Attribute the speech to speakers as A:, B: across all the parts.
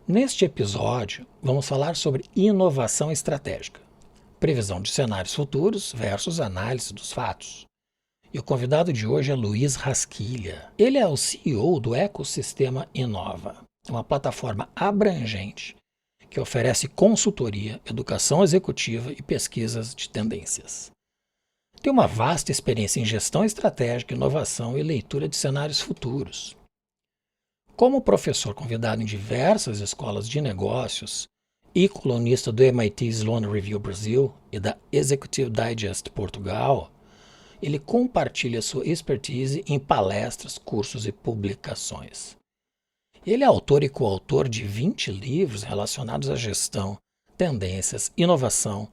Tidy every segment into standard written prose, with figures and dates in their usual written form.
A: Neste episódio, vamos falar sobre inovação estratégica, previsão de cenários futuros versus análise dos fatos. E o convidado de hoje é Luiz Rasquilha. Ele é o CEO do Ecossistema Inova, uma plataforma abrangente que oferece consultoria, educação executiva e pesquisas de tendências. Tem uma vasta experiência em gestão estratégica, inovação e leitura de cenários futuros. Como professor convidado em diversas escolas de negócios e colunista do MIT Sloan Review Brasil e da Executive Digest Portugal, ele compartilha sua expertise em palestras, cursos e publicações. Ele é autor e coautor de 20 livros relacionados à gestão, tendências, inovação,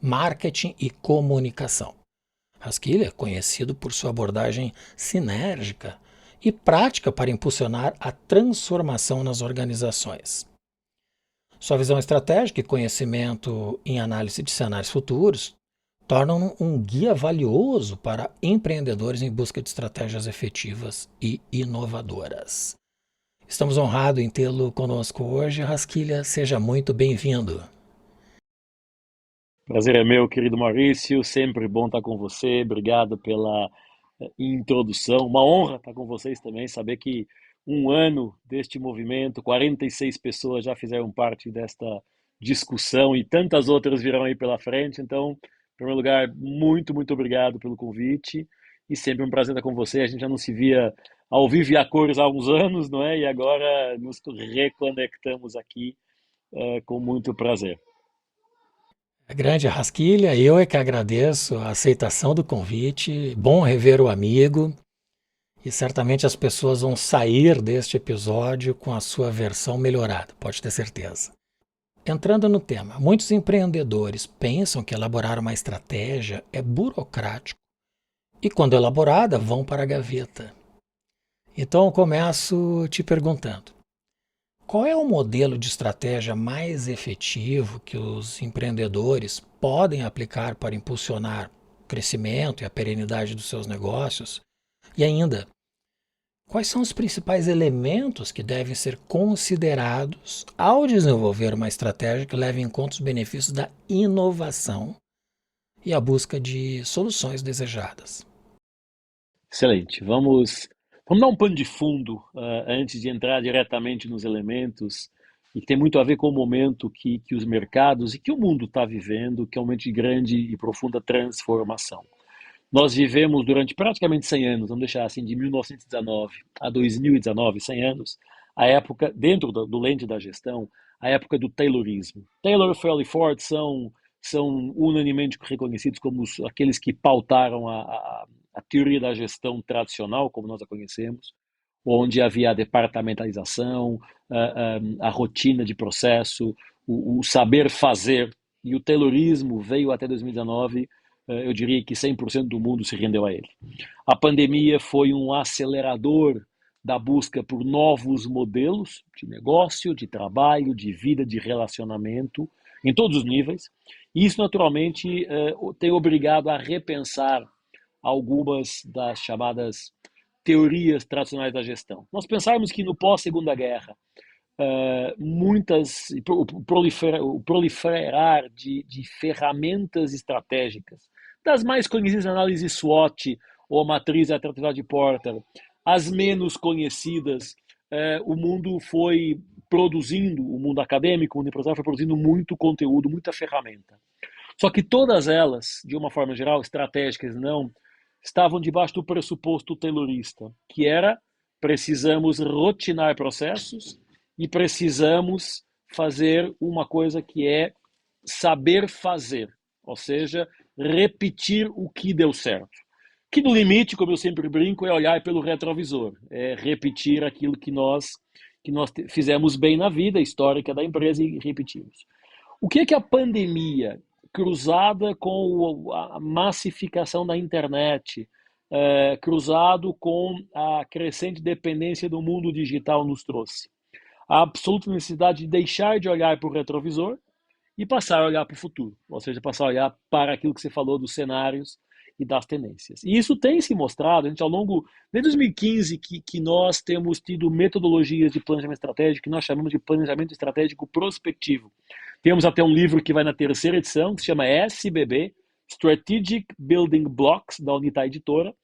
A: marketing e comunicação. Rasquilha é conhecido por sua abordagem sinérgica e prática para impulsionar a transformação nas organizações. Sua visão estratégica e conhecimento em análise de cenários futuros tornam-no um guia valioso para empreendedores em busca de estratégias efetivas e inovadoras. Estamos honrados em tê-lo conosco hoje. Rasquilha, seja muito bem-vindo.
B: Prazer é meu, querido Maurício. Sempre bom estar com você. Obrigado pela introdução. Uma honra estar com vocês também. Saber que um ano deste movimento, 46 pessoas já fizeram parte desta discussão e tantas outras virão aí pela frente. Então, em primeiro lugar, muito obrigado pelo convite. E sempre um prazer estar com você. A gente já não se via ao vivo e a cores há uns anos, não é? E agora nos reconectamos aqui com muito prazer.
A: A grande Rasquilha, eu é que agradeço a aceitação do convite. Bom rever o amigo. E certamente as pessoas vão sair deste episódio com a sua versão melhorada, pode ter certeza. Entrando no tema, muitos empreendedores pensam que elaborar uma estratégia é burocrático e, quando elaborada, vão para a gaveta. Então eu começo te perguntando: qual é o modelo de estratégia mais efetivo que os empreendedores podem aplicar para impulsionar o crescimento e a perenidade dos seus negócios? E ainda, quais são os principais elementos que devem ser considerados ao desenvolver uma estratégia que leve em conta os benefícios da inovação e a busca de soluções desejadas?
B: Excelente. Vamos dar um pano de fundo antes de entrar diretamente nos elementos, e que tem muito a ver com o momento que os mercados e que o mundo está vivendo, que é um momento de grande e profunda transformação. Nós vivemos durante praticamente 100 anos, vamos deixar assim, de 1919 a 2019, 100 anos, a época, dentro do lente da gestão, a época do Taylorismo. Taylor e Farley Ford são unanimemente reconhecidos como aqueles que pautaram a teoria da gestão tradicional, como nós a conhecemos, onde havia a departamentalização, a rotina de processo, o saber fazer, e o Taylorismo veio até 2019, eu diria que 100% do mundo se rendeu a ele. A pandemia foi um acelerador da busca por novos modelos de negócio, de trabalho, de vida, de relacionamento, em todos os níveis. E isso, naturalmente, tem obrigado a repensar algumas das chamadas teorias tradicionais da gestão. Nós pensarmos que no pós-Segunda Guerra, o proliferar de ferramentas estratégicas, das mais conhecidas, análise SWOT ou a matriz de atratividade de Porter, as menos conhecidas, o mundo foi produzindo, o mundo acadêmico, o mundo empresarial foi produzindo muito conteúdo, muita ferramenta. Só que todas elas, de uma forma geral, estratégicas não, estavam debaixo do pressuposto taylorista, que era: precisamos rotinar processos e precisamos fazer uma coisa que é saber fazer, ou seja, repetir o que deu certo. Que no limite, como eu sempre brinco, é olhar pelo retrovisor, é repetir aquilo que nós fizemos bem na vida histórica da empresa e repetimos. O que é que a pandemia, cruzada com a massificação da internet, cruzado com a crescente dependência do mundo digital, nos trouxe? A absoluta necessidade de deixar de olhar para o retrovisor e passar a olhar para o futuro, ou seja, passar a olhar para aquilo que você falou dos cenários e das tendências. E isso tem se mostrado, a gente ao longo, desde 2015, que nós temos tido metodologias de planejamento estratégico que nós chamamos de planejamento estratégico prospectivo. Temos até um livro que vai na terceira edição, que se chama SBB, Strategic Building Blocks, da Unita Editora,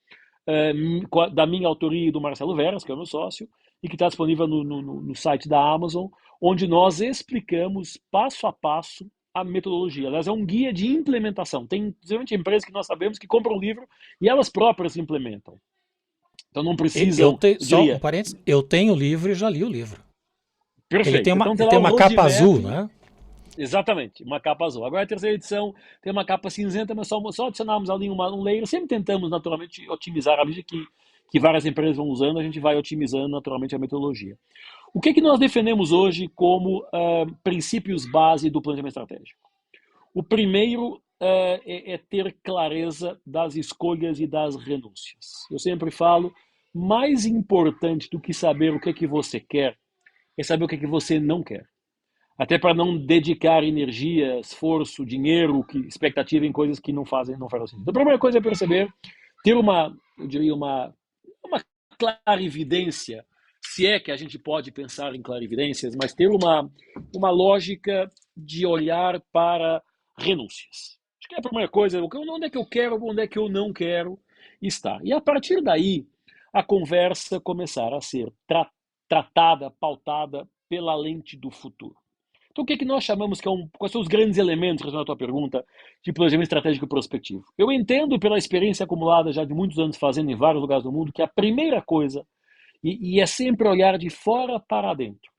B: da minha autoria e do Marcelo Veras, que é o meu sócio, e que está disponível no site da Amazon, onde nós explicamos passo a passo a metodologia. Aliás, é um guia de implementação. Tem, principalmente, empresas que nós sabemos que compram um livro e elas próprias implementam. Então não precisam,
A: Só um parênteses, eu tenho o livro e já li o livro.
B: Perfeito.
A: Ele tem uma,
B: então,
A: ele tem uma capa azul, né?
B: Exatamente, uma capa azul. Agora a terceira edição tem uma capa cinzenta, mas só adicionamos ali um layer. Sempre tentamos, naturalmente, otimizar. À medida que várias empresas vão usando, a gente vai otimizando, naturalmente, a metodologia. O que nós defendemos hoje como princípios base do planejamento estratégico? O primeiro é ter clareza das escolhas e das renúncias. Eu sempre falo, mais importante do que saber o que você quer, é saber o que você não quer. Até para não dedicar energia, esforço, dinheiro, expectativa em coisas que não fazem sentido. Então, a primeira coisa é perceber, ter eu diria, uma clarividência, se é que a gente pode pensar em clarividências, mas ter uma lógica de olhar para renúncias. Acho que é a primeira coisa, onde é que eu quero, onde é que eu não quero estar. E a partir daí, a conversa começar a ser tratada, pautada pela lente do futuro. Então, o que nós chamamos quais são os grandes elementos, respondendo à tua pergunta, de planejamento estratégico prospectivo? Eu entendo, pela experiência acumulada já de muitos anos fazendo em vários lugares do mundo, que a primeira coisa, e é sempre olhar de fora para dentro,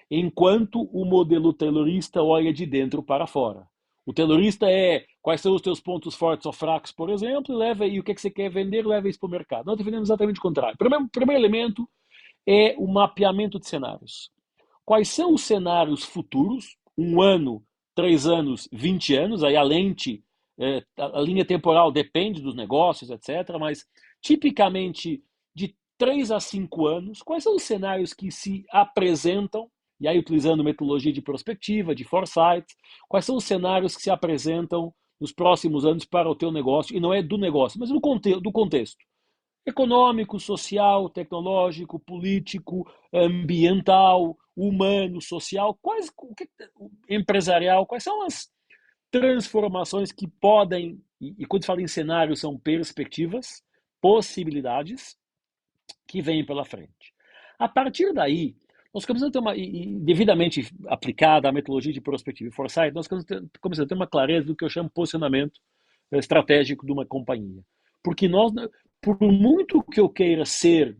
B: enquanto o modelo taylorista olha de dentro para fora. O taylorista é quais são os teus pontos fortes ou fracos, por exemplo, e o que você quer vender, leva isso para o mercado. Nós defendemos exatamente o contrário. O primeiro elemento é o mapeamento de cenários. Quais são os cenários futuros, 1 ano, 3 anos, 20 anos, aí a lente, a linha temporal depende dos negócios, etc., mas tipicamente de 3 a 5 anos, quais são os cenários que se apresentam, e aí utilizando metodologia de prospectiva, de foresight, quais são os cenários que se apresentam nos próximos anos para o teu negócio, e não é do negócio, mas do contexto econômico, social, tecnológico, político, ambiental, humano, social, empresarial, quais são as transformações que podem, e quando se fala em cenários, são perspectivas, possibilidades que vêm pela frente. A partir daí, nós começamos a ter devidamente aplicada a metodologia de prospectiva e foresight, nós começamos a ter uma clareza do que eu chamo de posicionamento estratégico de uma companhia. Porque por muito que eu queira ser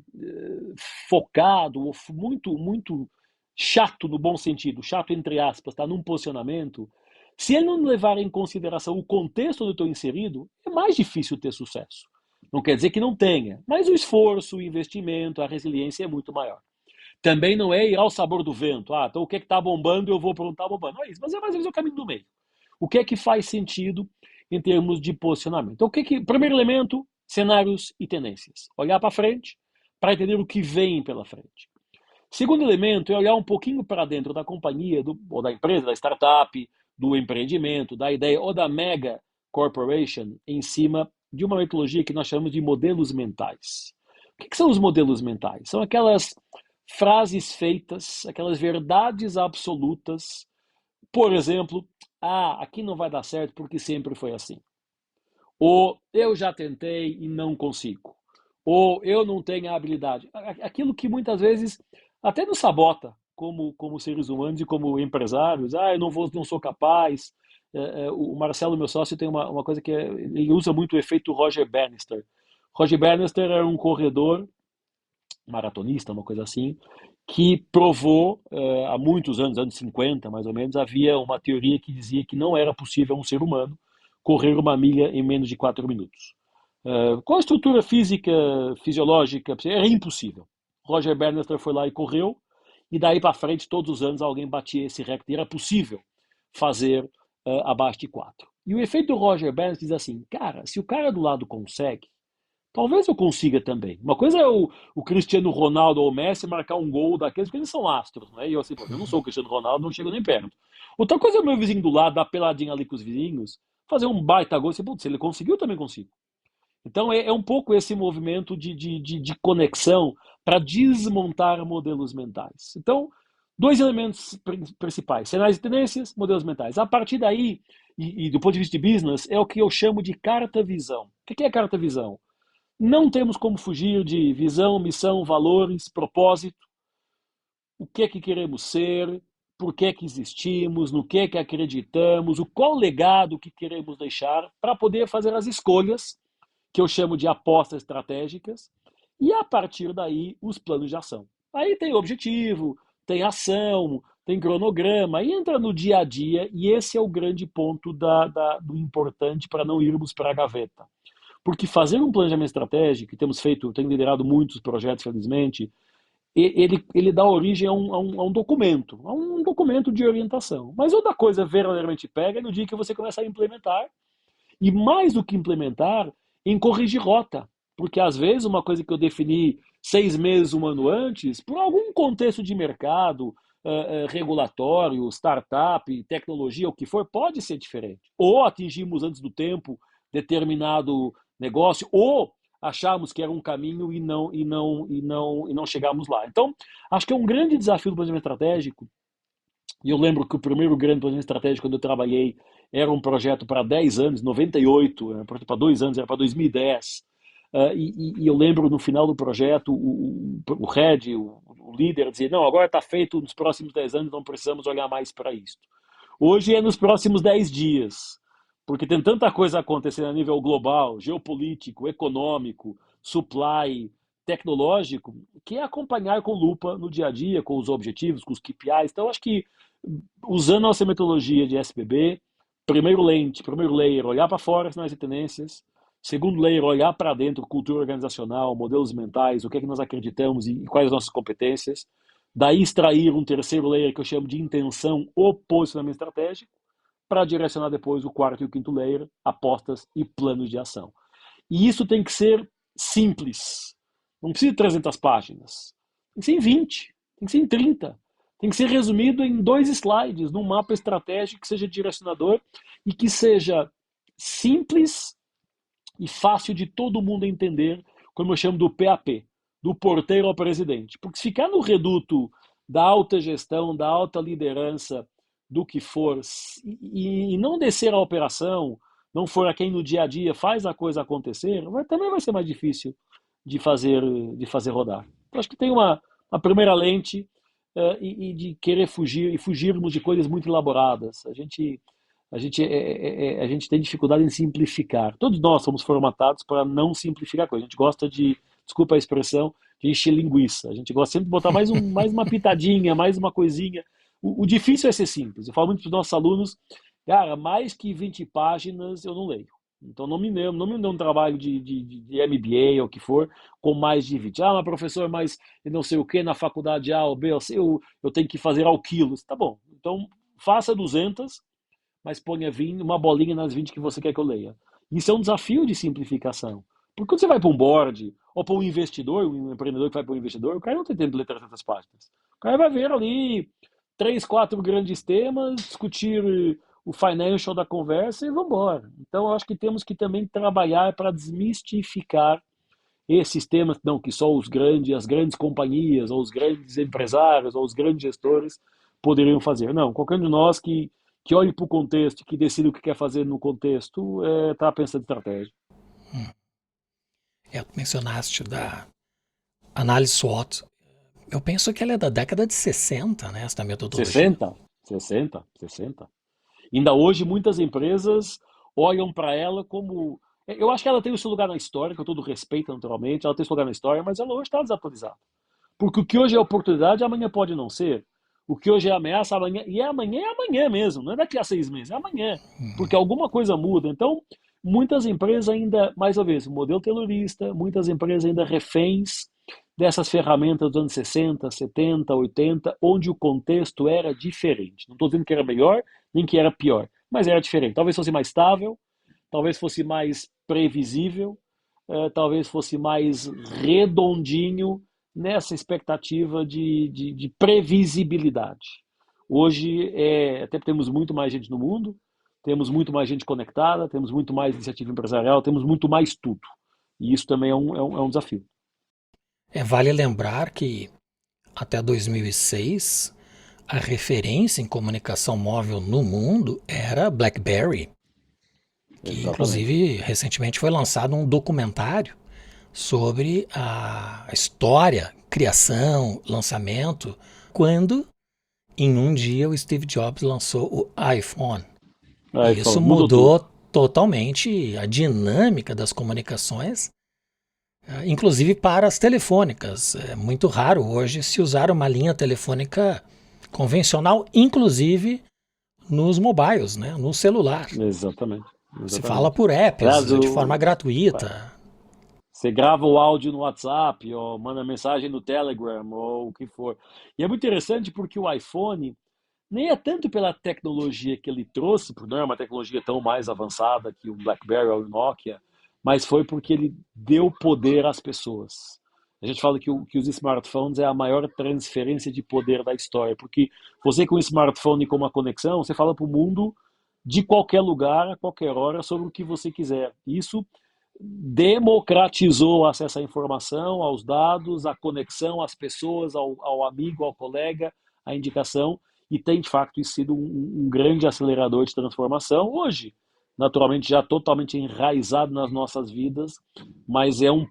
B: focado, ou muito chato no bom sentido, chato entre aspas, tá, num posicionamento, se ele não levar em consideração o contexto onde eu estou inserido, é mais difícil ter sucesso. Não quer dizer que não tenha, mas o esforço, o investimento, a resiliência é muito maior. Também não é ir ao sabor do vento. Então o que está bombando, eu vou para onde está bombando. Não é isso, mas é mais ou menos o caminho do meio. O que é que faz sentido em termos de posicionamento? Então, primeiro elemento, cenários e tendências. Olhar para frente para entender o que vem pela frente. Segundo elemento é olhar um pouquinho para dentro da companhia, ou da empresa, da startup, do empreendimento, da ideia, ou da mega corporation, em cima de uma metodologia que nós chamamos de modelos mentais. O que são os modelos mentais? São aquelas frases feitas, aquelas verdades absolutas. Por exemplo, aqui não vai dar certo porque sempre foi assim. Ou eu já tentei e não consigo. Ou eu não tenho a habilidade. Aquilo que muitas vezes até nos sabota como seres humanos e como empresários. Eu não sou capaz. O Marcelo, meu sócio, tem uma coisa que ele usa muito o efeito Roger Bannister. Roger Bannister era um corredor, maratonista, uma coisa assim, que provou, há muitos anos 50 mais ou menos, havia uma teoria que dizia que não era possível a um ser humano correr 1 milha em menos de 4 minutos. Com a estrutura física, fisiológica, era impossível. Roger Bannister foi lá e correu, e daí para frente, todos os anos, alguém batia esse recorde, e era possível fazer abaixo de 4. E o efeito do Roger Bannister diz assim, cara, se o cara do lado consegue, talvez eu consiga também. Uma coisa é o Cristiano Ronaldo ou o Messi marcar um gol daqueles, porque eles são astros, né? E eu assim, eu não sou o Cristiano Ronaldo, não chego nem perto. Outra coisa é o meu vizinho do lado, dar peladinha ali com os vizinhos, fazer um baita gol, se ele conseguiu, eu também consigo. Então, é um pouco esse movimento de conexão para desmontar modelos mentais. Então, dois elementos principais: cenários e tendências, modelos mentais. A partir daí, do ponto de vista de business, é o que eu chamo de carta-visão. O que é carta-visão? Não temos como fugir de visão, missão, valores, propósito, o que é que queremos ser, por que é que existimos, no que é que acreditamos, qual legado que queremos deixar para poder fazer as escolhas que eu chamo de apostas estratégicas, e a partir daí os planos de ação. Aí tem objetivo, tem ação, tem cronograma, aí entra no dia a dia, e esse é o grande ponto do importante para não irmos para a gaveta. Porque fazer um planejamento estratégico, e tenho liderado muitos projetos, felizmente, ele dá origem a um documento de orientação. Mas outra coisa verdadeiramente pega é no dia que você começa a implementar, e mais do que implementar, em corrigir rota. Porque às vezes uma coisa que eu defini 6 meses, um ano antes, por algum contexto de mercado, regulatório, startup, tecnologia, o que for, pode ser diferente. Ou atingimos antes do tempo determinado negócio, ou achamos que era um caminho e não chegamos lá. Então, acho que é um grande desafio do planejamento estratégico. E eu lembro que o primeiro grande planejamento estratégico, quando eu trabalhei, era um projeto para 10 anos, 98, era um projeto para 2 anos, era para 2010. E eu lembro no final do projeto, o head, o líder, dizia: não, agora está feito, nos próximos 10 anos não precisamos olhar mais para isso. Hoje é nos próximos 10 dias, porque tem tanta coisa acontecendo a nível global, geopolítico, econômico, supply, tecnológico, que é acompanhar com lupa no dia a dia, com os objetivos, com os KPIs. Então, acho que usando a nossa metodologia de SBB, primeiro layer, olhar para fora, sinais e tendências. Segundo layer, olhar para dentro, cultura organizacional, modelos mentais, o que é que nós acreditamos e quais as nossas competências. Daí extrair um terceiro layer que eu chamo de intenção ou posicionamento estratégico, para direcionar depois o quarto e o quinto layer, apostas e planos de ação. E isso tem que ser simples. Não precisa de 300 páginas. Tem que ser em 20, tem que ser em 30. Tem que ser resumido em 2 slides, num mapa estratégico que seja direcionador e que seja simples e fácil de todo mundo entender, como eu chamo do PAP, do porteiro ao presidente. Porque se ficar no reduto da alta gestão, da alta liderança, do que for, e não descer a operação, não for a quem no dia a dia faz a coisa acontecer, também vai ser mais difícil de fazer rodar. Eu acho que tem uma primeira lente e de querer fugir e fugirmos de coisas muito elaboradas. A gente tem dificuldade em simplificar. Todos nós somos formatados para não simplificar coisas. A gente gosta de, desculpa a expressão, de encher linguiça. A gente gosta sempre de botar mais uma pitadinha, mais uma coisinha. O difícil é ser simples. Eu falo muito para os nossos alunos: cara, mais que 20 páginas eu não leio. Então não me dê um trabalho de MBA ou o que for, com mais de 20. Ah, mas professor, mas eu não sei o que na faculdade A ou B, eu tenho que fazer ao quilo. Tá bom, então faça 200, mas ponha 20, uma bolinha nas 20 que você quer que eu leia. Isso é um desafio de simplificação. Porque quando você vai para um board, ou para um investidor, um empreendedor que vai para um investidor, o cara não tem tempo de ler 300 páginas. O cara vai ver ali 3, 4 grandes temas, discutir o financial da conversa e vamos embora. Então, eu acho que temos que também trabalhar para desmistificar esses temas, não, que só as grandes companhias, ou os grandes empresários, ou os grandes gestores poderiam fazer. Não, qualquer um de nós que olhe para o contexto, que decida o que quer fazer no contexto, está pensando em estratégia.
A: Tu mencionaste da análise SWOT. Eu penso que ela é da década de 60, né, essa metodologia.
B: 60. Ainda hoje, muitas empresas olham para ela como. Eu acho que ela tem o seu lugar na história, com todo respeito, naturalmente, ela tem o seu lugar na história, mas ela hoje está desatualizada. Porque o que hoje é oportunidade, amanhã pode não ser. O que hoje é ameaça, amanhã. E amanhã é amanhã mesmo, não é daqui a 6 meses, é amanhã. Porque alguma coisa muda. Então, muitas empresas ainda, mais uma vez, modelo taylorista, muitas empresas ainda reféns dessas ferramentas dos anos 60, 70, 80, onde o contexto era diferente. Não estou dizendo que era melhor, nem que era pior, mas era diferente. Talvez fosse mais estável, talvez fosse mais previsível, talvez fosse mais redondinho nessa expectativa de previsibilidade. Hoje, até temos muito mais gente no mundo, temos muito mais gente conectada, temos muito mais iniciativa empresarial, temos muito mais tudo. E isso também é um desafio.
A: Vale lembrar que até 2006 a referência em comunicação móvel no mundo era BlackBerry, que
B: Exatamente.
A: inclusive recentemente foi lançado um documentário sobre a história, criação, lançamento, quando em um dia o Steve Jobs lançou o iPhone.
B: Aí
A: E isso
B: mudou tudo.
A: mudou totalmente a dinâmica das comunicações, inclusive para as telefônicas. É muito raro hoje se usar uma linha telefônica convencional, inclusive nos mobiles, né, no celular.
B: Exatamente,
A: Se fala
B: exatamente.
A: por apps
B: Aliás,
A: de forma gratuita.
B: você grava o áudio no WhatsApp, ou manda mensagem no Telegram, ou o que for. E é muito interessante porque o iPhone nem é tanto pela tecnologia que ele trouxe, porque não é uma tecnologia tão mais avançada que o BlackBerry ou o Nokia, mas foi porque ele deu poder às pessoas. A gente fala que os smartphones é a maior transferência de poder da história, porque você com um smartphone e com uma conexão, você fala para o mundo de qualquer lugar, a qualquer hora, sobre o que você quiser. Isso democratizou o acesso à informação, aos dados, à conexão às pessoas, ao amigo, ao colega, à indicação, e tem de fato sido um grande acelerador de transformação. Hoje, naturalmente, já totalmente enraizado nas nossas vidas, mas é um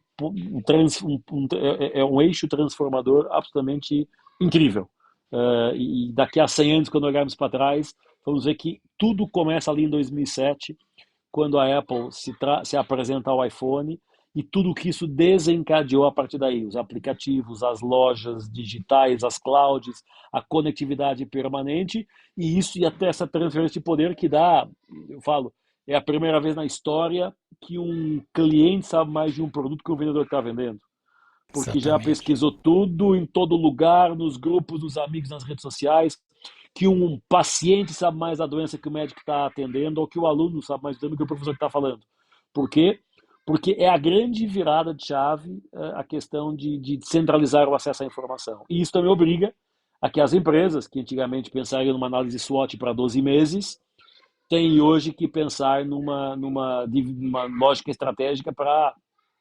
B: eixo transformador absolutamente incrível. E daqui a 100 anos, quando olharmos para trás, vamos ver que tudo começa ali em 2007, quando a Apple se apresenta ao iPhone, e tudo que isso desencadeou a partir daí, os aplicativos, as lojas digitais, as clouds, a conectividade permanente, e isso e até essa transferência de poder que dá, eu falo, é a primeira vez na história que um cliente sabe mais de um produto que o vendedor está vendendo, porque já
A: Exatamente.
B: pesquisou tudo em todo lugar, nos grupos dos amigos, nas redes sociais, que um paciente sabe mais da doença que o médico está atendendo, ou que o aluno sabe mais do que o professor está falando. Por quê? Porque é a grande virada de chave a questão de centralizar o acesso à informação. E isso também obriga a que as empresas, que antigamente pensariam numa análise SWOT para 12 meses, têm hoje que pensar numa lógica estratégica para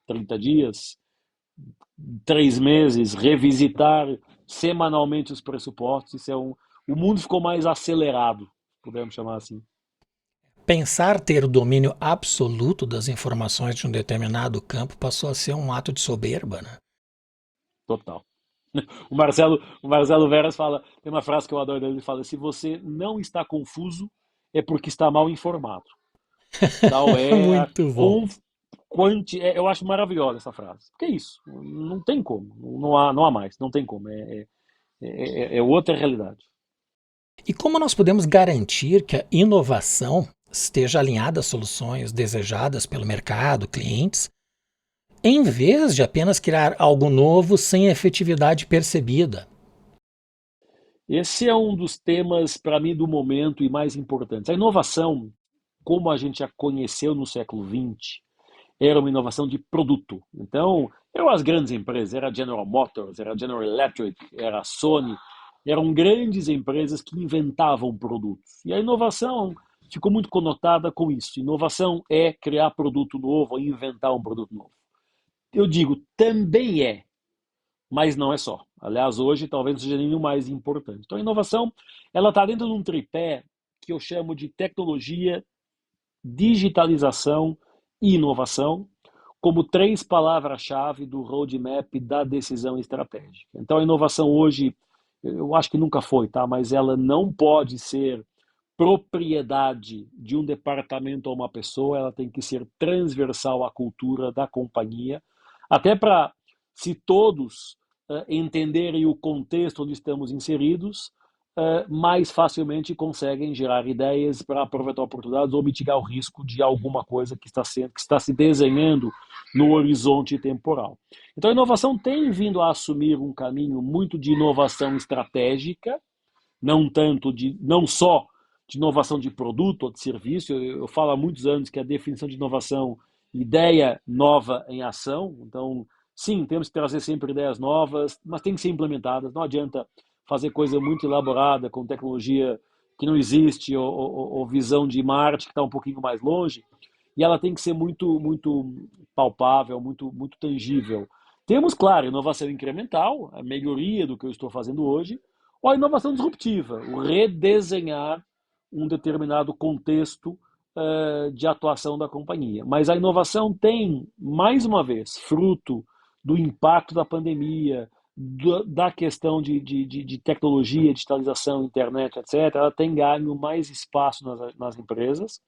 B: 30 dias, 3 meses, revisitar semanalmente os pressupostos. O mundo ficou mais acelerado, podemos chamar assim.
A: Pensar ter o domínio absoluto das informações de um determinado campo passou a ser um ato de soberba, né?
B: Total. O Marcelo Veras fala, tem uma frase que eu adoro dele, ele fala: se você não está confuso, é porque está mal informado. Tal é a
A: Muito bom.
B: eu acho maravilhosa essa frase. Porque é isso, não tem como, não há mais, não tem como, é outra realidade.
A: E como nós podemos garantir que a inovação esteja alinhada às soluções desejadas pelo mercado, clientes, em vez de apenas criar algo novo sem efetividade percebida?
B: Esse é um dos temas, para mim, do momento e mais importantes. A inovação, como a gente a conheceu no século XX, era uma inovação de produto. Então, eram as grandes empresas, era a General Motors, era a General Electric, era a Sony, eram grandes empresas que inventavam produtos. E a inovação ficou muito conotada com isso. Inovação é criar produto novo, inventar um produto novo. Eu digo, também é, mas não é só. Aliás, hoje talvez não seja nem o mais importante. Então, a inovação, ela está dentro de um tripé que eu chamo de tecnologia, digitalização e inovação, como 3 palavras-chave do roadmap da decisão estratégica. Então, a inovação hoje, eu acho que nunca foi, tá? Mas ela não pode ser propriedade de um departamento ou uma pessoa, ela tem que ser transversal à cultura da companhia, até para, se todos entenderem o contexto onde estamos inseridos, mais facilmente conseguem gerar ideias para aproveitar oportunidades ou mitigar o risco de alguma coisa que está se desenhando no horizonte temporal. Então a inovação tem vindo a assumir um caminho muito de inovação estratégica, não só de inovação de produto ou de serviço. Eu falo há muitos anos que a definição de inovação, ideia nova em ação. Então, sim, temos que trazer sempre ideias novas, mas tem que ser implementadas. Não adianta fazer coisa muito elaborada com tecnologia que não existe, ou visão de Marte que está um pouquinho mais longe, e ela tem que ser muito palpável, muito tangível. Temos, claro, inovação incremental, a melhoria do que eu estou fazendo hoje, ou a inovação disruptiva, o redesenhar um determinado contexto de atuação da companhia. Mas a inovação tem, mais uma vez, fruto do impacto da pandemia, da questão de tecnologia, digitalização, internet, etc., ela tem ganho mais espaço nas empresas,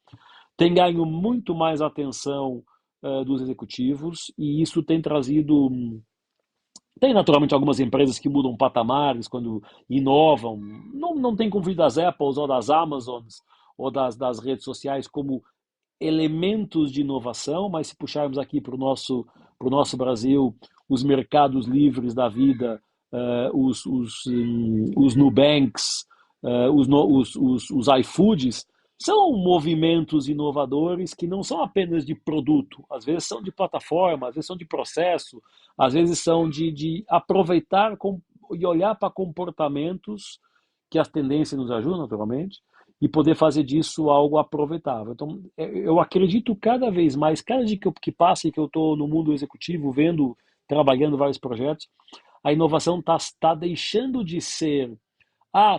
B: tem ganho muito mais atenção dos executivos, e isso tem trazido. Tem naturalmente algumas empresas que mudam patamares quando inovam. Não tem conflito das Apples ou das Amazons ou das redes sociais como elementos de inovação, mas se puxarmos aqui para o nosso Brasil, os mercados livres da vida, os Nubanks, os iFoods, são movimentos inovadores que não são apenas de produto, às vezes são de plataforma, às vezes são de processo, às vezes são de aproveitar e olhar para comportamentos que as tendências nos ajudam, naturalmente, e poder fazer disso algo aproveitável. Então, eu acredito cada vez mais, cada dia que passa e que eu estou no mundo executivo, vendo, trabalhando vários projetos, a inovação está deixando de ser,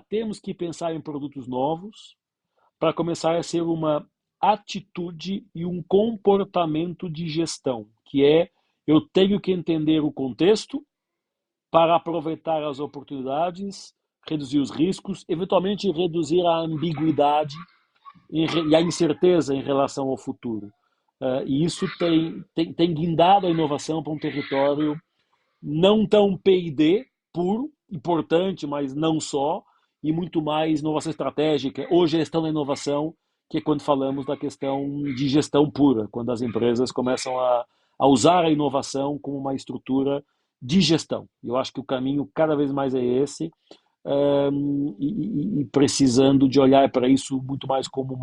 B: temos que pensar em produtos novos, para começar a ser uma atitude e um comportamento de gestão, que é eu tenho que entender o contexto para aproveitar as oportunidades, reduzir os riscos, eventualmente reduzir a ambiguidade e a incerteza em relação ao futuro. E isso tem guindado a inovação para um território não tão P&D puro, importante, mas não só, e muito mais inovação estratégica ou gestão da inovação, que é quando falamos da questão de gestão pura, quando as empresas começam a usar a inovação como uma estrutura de gestão. Eu acho que o caminho cada vez mais é esse, e precisando de olhar para isso muito mais como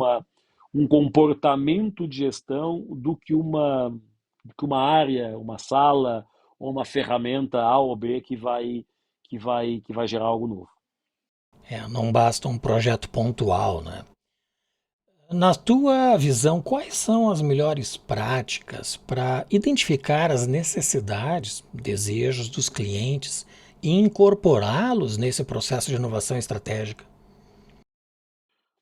B: um comportamento de gestão do que uma área, uma sala ou uma ferramenta A ou B que vai gerar algo novo.
A: Não basta um projeto pontual, né? Na tua visão, quais são as melhores práticas para identificar as necessidades, desejos dos clientes e incorporá-los nesse processo de inovação estratégica?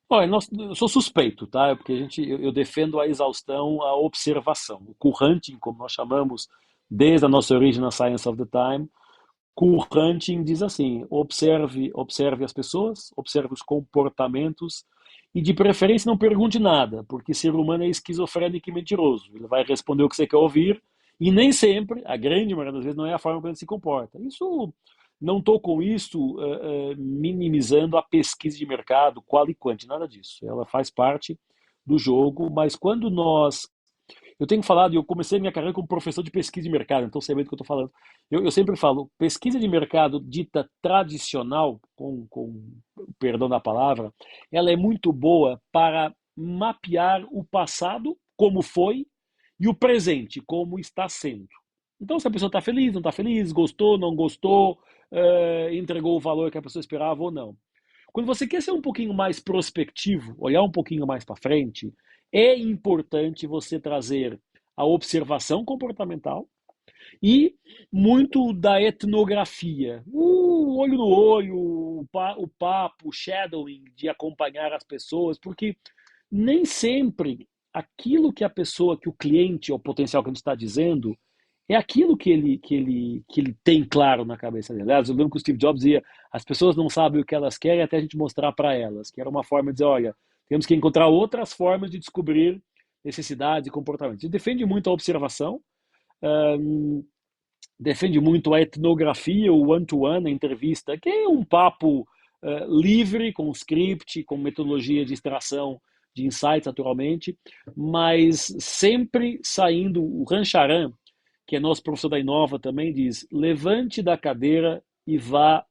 B: Olha, eu sou suspeito, tá? Porque eu defendo a exaustão, a observação. O Q-Hunting, como nós chamamos desde a nossa origem na Science of the Time, Q-Hunting diz assim: observe as pessoas, observe os comportamentos e, de preferência, não pergunte nada, porque ser humano é esquizofrênico e mentiroso. Ele vai responder o que você quer ouvir e nem sempre, a grande maioria das vezes, não é a forma como ele se comporta. Isso não estou com isso minimizando a pesquisa de mercado, qual e quant, nada disso. Ela faz parte do jogo, mas quando eu tenho falado, e eu comecei minha carreira como professor de pesquisa de mercado, então sei bem do que eu estou falando. Eu sempre falo, pesquisa de mercado dita tradicional, com perdão da palavra, ela é muito boa para mapear o passado, como foi, e o presente, como está sendo. Então, se a pessoa está feliz, não está feliz, gostou, não gostou, entregou o valor que a pessoa esperava ou não. Quando você quer ser um pouquinho mais prospectivo, olhar um pouquinho mais para frente, é importante você trazer a observação comportamental e muito da etnografia. O olho no olho, o papo, o shadowing, de acompanhar as pessoas, porque nem sempre aquilo que a pessoa, que o cliente, ou o potencial que a gente está dizendo, é aquilo que ele tem claro na cabeça dele. Aliás, eu lembro que o Steve Jobs dizia: as pessoas não sabem o que elas querem até a gente mostrar para elas, que era uma forma de dizer: olha, temos que encontrar outras formas de descobrir necessidades e comportamentos. Ele defende muito a observação, hum, defende muito a etnografia, o one-to-one, a entrevista, que é um papo livre, com script, com metodologia de extração de insights, naturalmente, mas sempre saindo. O Rancharan, que é nosso professor da Inova, também diz: levante da cadeira e vá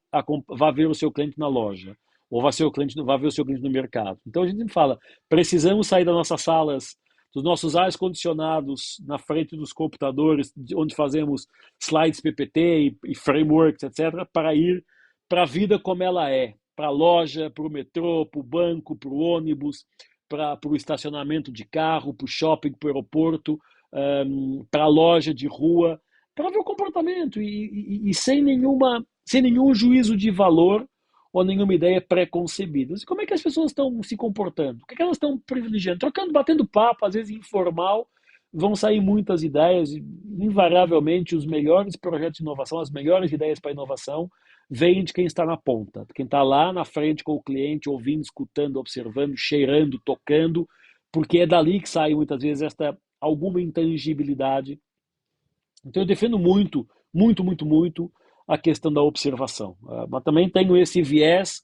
B: ver o seu cliente na loja, ou vá ver o seu cliente no mercado. Então a gente fala, precisamos sair das nossas salas, dos nossos ares condicionados na frente dos computadores, onde fazemos slides PPT e frameworks, etc., para ir para a vida como ela é, para a loja, para o metrô, para o banco, para o ônibus, para o estacionamento de carro, para o shopping, para o aeroporto, para a loja de rua, para ver o comportamento e sem nenhum juízo de valor ou nenhuma ideia pré-concebida. E como é que as pessoas estão se comportando? O que é que elas estão privilegiando? Trocando, batendo papo, às vezes informal, vão sair muitas ideias, e invariavelmente os melhores projetos de inovação, as melhores ideias para inovação, vêm de quem está na ponta, de quem está lá na frente com o cliente, ouvindo, escutando, observando, cheirando, tocando, porque é dali que sai muitas vezes alguma intangibilidade. Então eu defendo muito, muito, muito, muito a questão da observação. Mas também tenho esse viés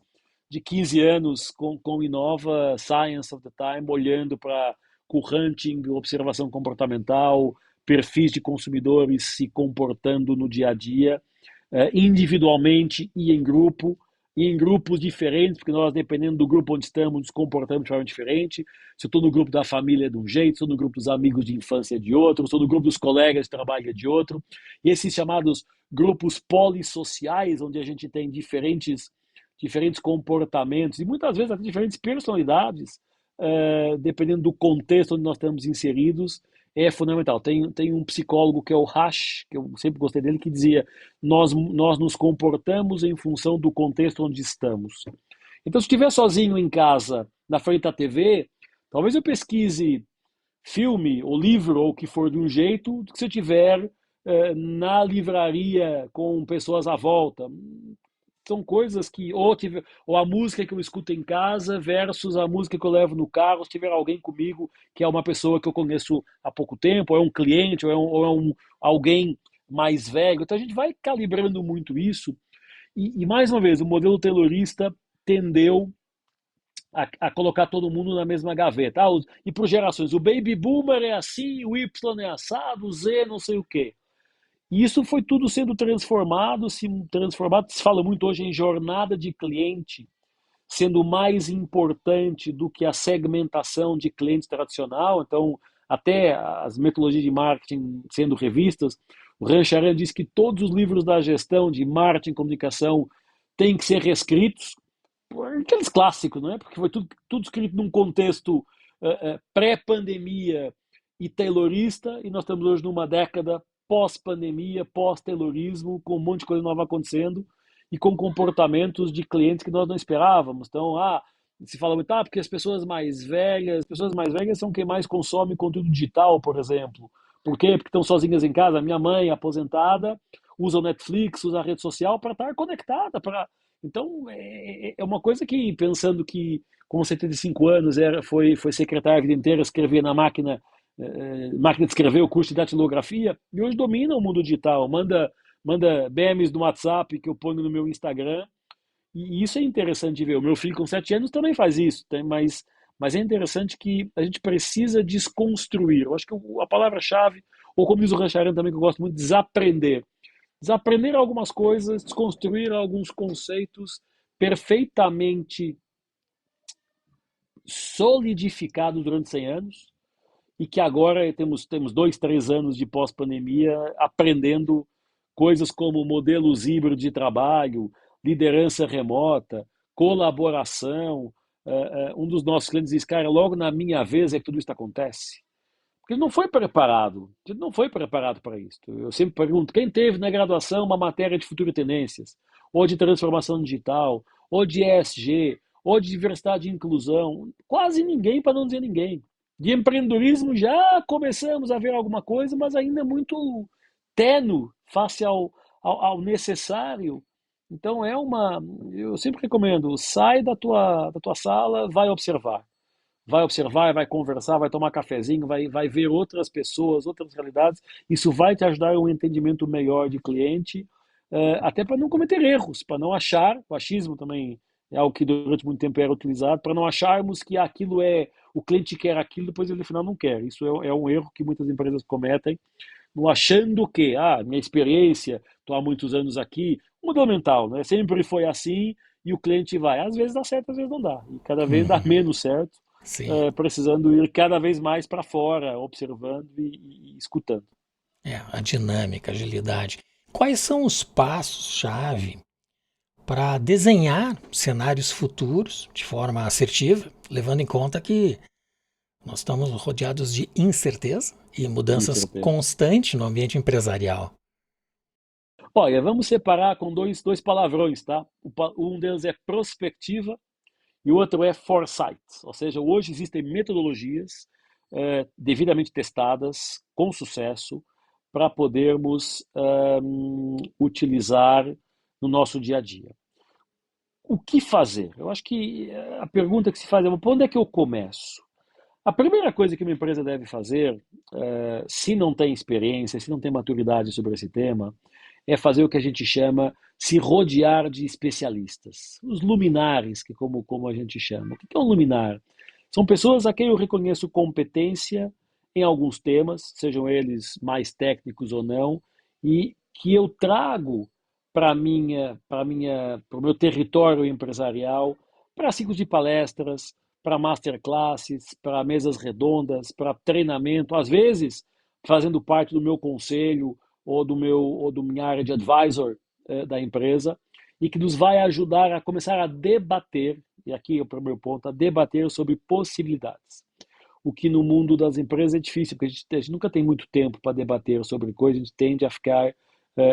B: de 15 anos com Inova, Science of the Time, olhando para o hunting, observação comportamental, perfis de consumidores se comportando no dia a dia, individualmente e em grupos diferentes, porque nós, dependendo do grupo onde estamos, nos comportamos de forma diferente. Se eu estou no grupo da família é de um jeito, se eu estou no grupo dos amigos de infância é de outro, se eu estou no grupo dos colegas de trabalho é de outro. E esses chamados grupos polissociais, onde a gente tem diferentes comportamentos e muitas vezes até diferentes personalidades, dependendo do contexto onde nós estamos inseridos, é fundamental. Tem um psicólogo que é o Rasch, que eu sempre gostei dele, que dizia: nós nos comportamos em função do contexto onde estamos. Então, se estiver sozinho em casa, na frente da TV, talvez eu pesquise filme ou livro ou o que for de um jeito, do que se eu estiver na livraria com pessoas à volta. São coisas que, ou a música que eu escuto em casa versus a música que eu levo no carro, se tiver alguém comigo que é uma pessoa que eu conheço há pouco tempo, ou é um cliente, ou é alguém mais velho. Então a gente vai calibrando muito isso. E mais uma vez, o modelo taylorista tendeu a colocar todo mundo na mesma gaveta. E por gerações, o baby boomer é assim, o Y é assado, o Z não sei o quê. E isso foi tudo sendo transformado, se fala muito hoje em jornada de cliente, sendo mais importante do que a segmentação de cliente tradicional. Então, até as metodologias de marketing sendo revistas, o Rancharan diz que todos os livros da gestão de marketing e comunicação têm que ser reescritos, aqueles clássicos, não é? Porque foi tudo escrito num contexto pré-pandemia e taylorista, e nós estamos hoje numa década pós-pandemia, pós-taylorismo, com um monte de coisa nova acontecendo e com comportamentos de clientes que nós não esperávamos. Então, se fala muito, porque as pessoas mais velhas são quem mais consome conteúdo digital, por exemplo. Por quê? Porque estão sozinhas em casa. Minha mãe, aposentada, usa o Netflix, usa a rede social para estar conectada. Então, é uma coisa que, pensando que com 75 anos foi secretário a vida inteira, escrevia na máquina de escrever, o curso de datilografia, e hoje domina o mundo digital, manda BMs no WhatsApp que eu ponho no meu Instagram, e isso é interessante ver. O meu filho com 7 anos também faz isso, mas é interessante que a gente precisa desconstruir. Eu acho que a palavra-chave, ou como diz o Rancharan também, que eu gosto muito, desaprender. Desaprender algumas coisas, desconstruir alguns conceitos perfeitamente solidificados durante 100 anos, e que agora temos 2, 3 anos de pós-pandemia aprendendo coisas como modelos híbridos de trabalho, liderança remota, colaboração. Um dos nossos clientes diz: cara, logo na minha vez é que tudo isso acontece. Porque ele não foi preparado. Ele não foi preparado para isso. Eu sempre pergunto: quem teve na graduação uma matéria de futuro e tendências, ou de transformação digital, ou de ESG, ou de diversidade e inclusão? Quase ninguém, para não dizer ninguém. De empreendedorismo já começamos a ver alguma coisa, mas ainda muito tênue face ao necessário. Então eu sempre recomendo: sai da tua sala, vai observar, vai conversar, vai tomar cafezinho, vai ver outras pessoas, outras realidades. Isso vai te ajudar a um entendimento melhor de cliente, até para não cometer erros, para não achar, o achismo também é algo que durante muito tempo era utilizado, para não acharmos que aquilo o cliente quer aquilo, depois ele no final não quer. Isso é um erro que muitas empresas cometem, não achando que, minha experiência, estou há muitos anos aqui, modelo mental, né? Sempre foi assim, e o cliente vai. Às vezes dá certo, às vezes não dá. E cada vez dá menos certo,
A: Sim.
B: precisando ir cada vez mais para fora, observando e escutando.
A: A dinâmica, a agilidade. Quais são os passos-chave para desenhar cenários futuros de forma assertiva, levando em conta que Nós estamos rodeados de incerteza e mudanças
B: Incerteza.
A: constantes no ambiente empresarial.
B: Olha, vamos separar com dois palavrões, tá? Um deles é prospectiva e o outro é foresight. Ou seja, hoje existem metodologias devidamente testadas, com sucesso, para podermos utilizar no nosso dia a dia. O que fazer? Eu acho que a pergunta que se faz é, por onde é que eu começo? A primeira coisa que uma empresa deve fazer, se não tem experiência, se não tem maturidade sobre esse tema, é fazer o que a gente chama se rodear de especialistas. Os luminares, que como a gente chama. O que é um luminar? São pessoas a quem eu reconheço competência em alguns temas, sejam eles mais técnicos ou não, e que eu trago para o meu território empresarial, para ciclos de palestras, para masterclasses, para mesas redondas, para treinamento, às vezes fazendo parte do meu conselho ou do minha área de advisor da empresa, e que nos vai ajudar a começar a debater, e aqui é o primeiro ponto, a debater sobre possibilidades. O que no mundo das empresas é difícil, porque a gente nunca tem muito tempo para debater sobre coisas, a gente tende a ficar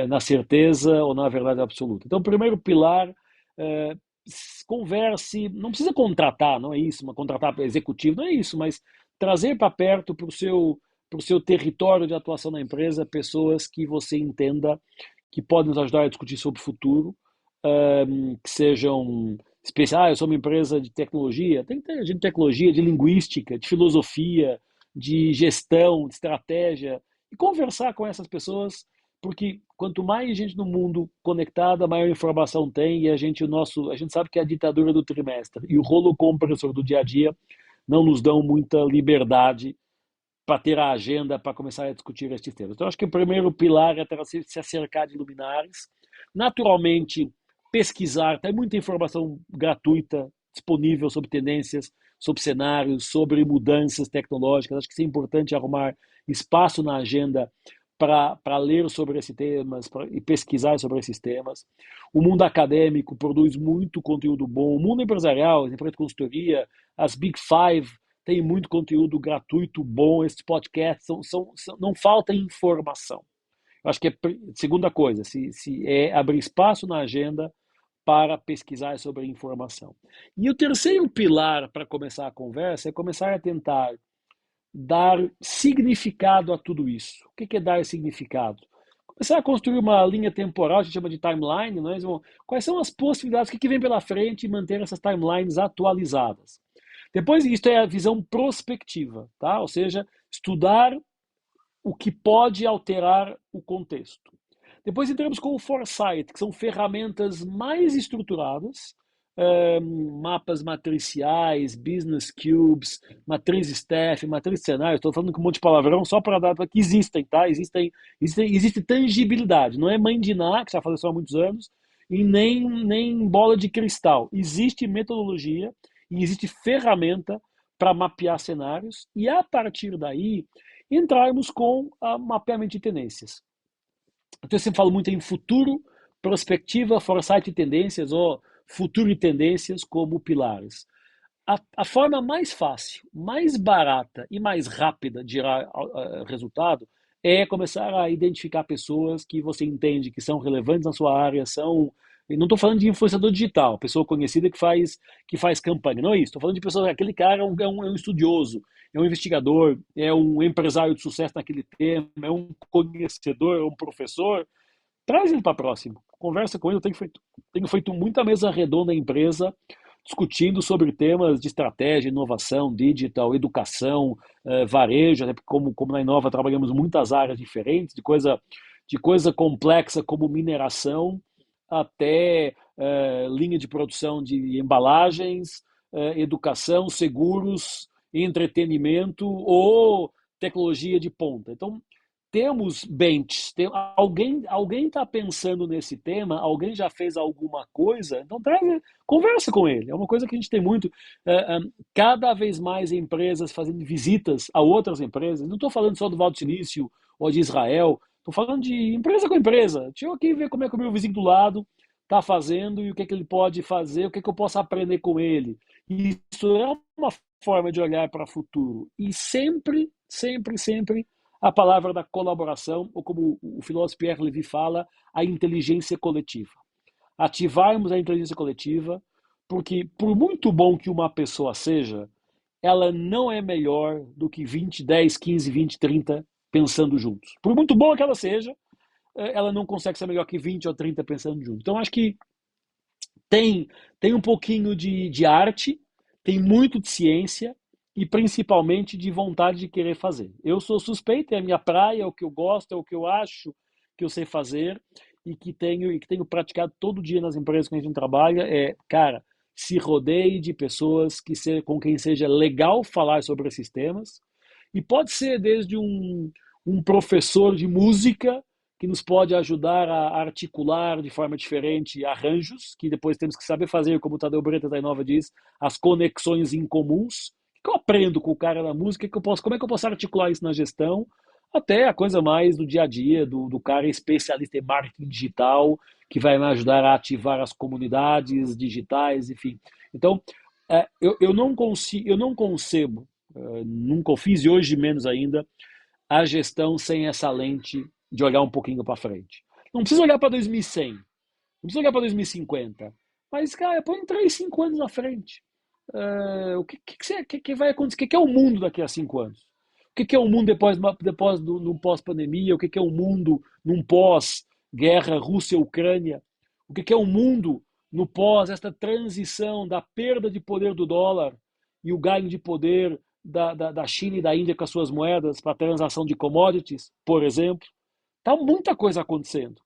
B: na certeza ou na verdade absoluta. Então, o primeiro pilar, eh, converse, não precisa contratar, não é isso, contratar executivo, não é isso, mas trazer para perto para o seu território de atuação na empresa pessoas que você entenda que podem nos ajudar a discutir sobre o futuro, que sejam especiais. Eu sou uma empresa de tecnologia, tem que ter gente de tecnologia, de linguística, de filosofia, de gestão, de estratégia, e conversar com essas pessoas, porque quanto mais gente no mundo conectada, maior informação tem, e a gente sabe que é a ditadura do trimestre e o rolo compressor do dia a dia não nos dão muita liberdade para ter a agenda para começar a discutir estes temas. Então, acho que o primeiro pilar é se acercar de luminares. Naturalmente, pesquisar, tem muita informação gratuita disponível sobre tendências, sobre cenários, sobre mudanças tecnológicas. Acho que isso é importante arrumar espaço na agenda para ler sobre esses temas e pesquisar sobre esses temas. O mundo acadêmico produz muito conteúdo bom. O mundo empresarial, as empresas de consultoria, as Big Five, tem muito conteúdo gratuito bom. Esses podcasts não falta informação. Eu acho que é segunda coisa, se é abrir espaço na agenda para pesquisar sobre informação. E o terceiro pilar para começar a conversa é começar a tentar dar significado a tudo isso. O que é dar significado? Começar a construir uma linha temporal, a gente chama de timeline, né? Quais são as possibilidades, o que vem pela frente e manter essas timelines atualizadas. Depois, isso é a visão prospectiva, tá? Ou seja, estudar o que pode alterar o contexto. Depois entramos com o Foresight, que são ferramentas mais estruturadas, mapas matriciais, business cubes, matriz staff, matriz cenário. Estou falando com um monte de palavrão só para dar que existem, tá? Existe tangibilidade. Não é mãe de Ná, que já falou isso há muitos anos, e nem bola de cristal. Existe metodologia e existe ferramenta para mapear cenários e, a partir daí, entrarmos com mapeamento de tendências. Então, eu sempre falo muito em futuro, prospectiva, foresight e tendências, ou futuro e tendências como pilares. A forma mais fácil, mais barata e mais rápida de gerar resultado é começar a identificar pessoas que você entende que são relevantes na sua área, são. Não estou falando de influenciador digital, pessoa conhecida que faz campanha, não é isso. Estou falando de pessoa, aquele cara é um estudioso, é um investigador, é um empresário de sucesso naquele tema, é um conhecedor, é um professor. Traz ele para próximo, conversa com ele. Eu tenho feito muita mesa redonda em empresa, discutindo sobre temas de estratégia, inovação, digital, educação, varejo, né? Como na Inova trabalhamos muitas áreas diferentes, de coisa complexa como mineração, até linha de produção de embalagens, educação, seguros, entretenimento ou tecnologia de ponta. Então, temos bench, alguém está pensando nesse tema, alguém já fez alguma coisa, então conversa com ele. É uma coisa que a gente tem muito, cada vez mais empresas fazendo visitas a outras empresas. Não estou falando só do Vale do Silício ou de Israel, estou falando de empresa com empresa. Deixa eu aqui ver como é que o meu vizinho do lado está fazendo e o que é que ele pode fazer, o que é que eu posso aprender com ele. Isso é uma forma de olhar para o futuro. E sempre, sempre, sempre a palavra da colaboração, ou como o filósofo Pierre Levy fala, a inteligência coletiva. Ativarmos a inteligência coletiva, porque por muito bom que uma pessoa seja, ela não é melhor do que 20, 10, 15, 20, 30 pensando juntos. Por muito boa que ela seja, ela não consegue ser melhor que 20 ou 30 pensando juntos. Então, acho que tem um pouquinho de arte, tem muito de ciência e principalmente de vontade de querer fazer. Eu sou suspeito, é a minha praia, é o que eu gosto, é o que eu acho que eu sei fazer e que tenho praticado todo dia nas empresas com que a gente trabalha, cara, se rodeie de pessoas com quem seja legal falar sobre esses temas. E pode ser desde um professor de música que nos pode ajudar a articular de forma diferente arranjos, que depois temos que saber fazer, como o Tadeu Breta da Inova diz, as conexões incomuns. O que eu aprendo com o cara da música? Como é que eu posso articular isso na gestão? Até a coisa mais do dia a dia, do cara especialista em marketing digital, que vai me ajudar a ativar as comunidades digitais, enfim. Então, eu não concebo, nunca o fiz e hoje menos ainda, a gestão sem essa lente de olhar um pouquinho para frente. Não precisa olhar para 2100, não precisa olhar para 2050, mas, cara, põe 3, 5 anos na frente. O que vai acontecer? O que é o mundo daqui a 5 anos? O que é o mundo depois do pós-pandemia? O que é o mundo num pós-guerra Rússia-Ucrânia? O que é o mundo no pós esta transição da perda de poder do dólar e o ganho de poder da China e da Índia com as suas moedas para a transação de commodities, por exemplo? Está muita coisa acontecendo.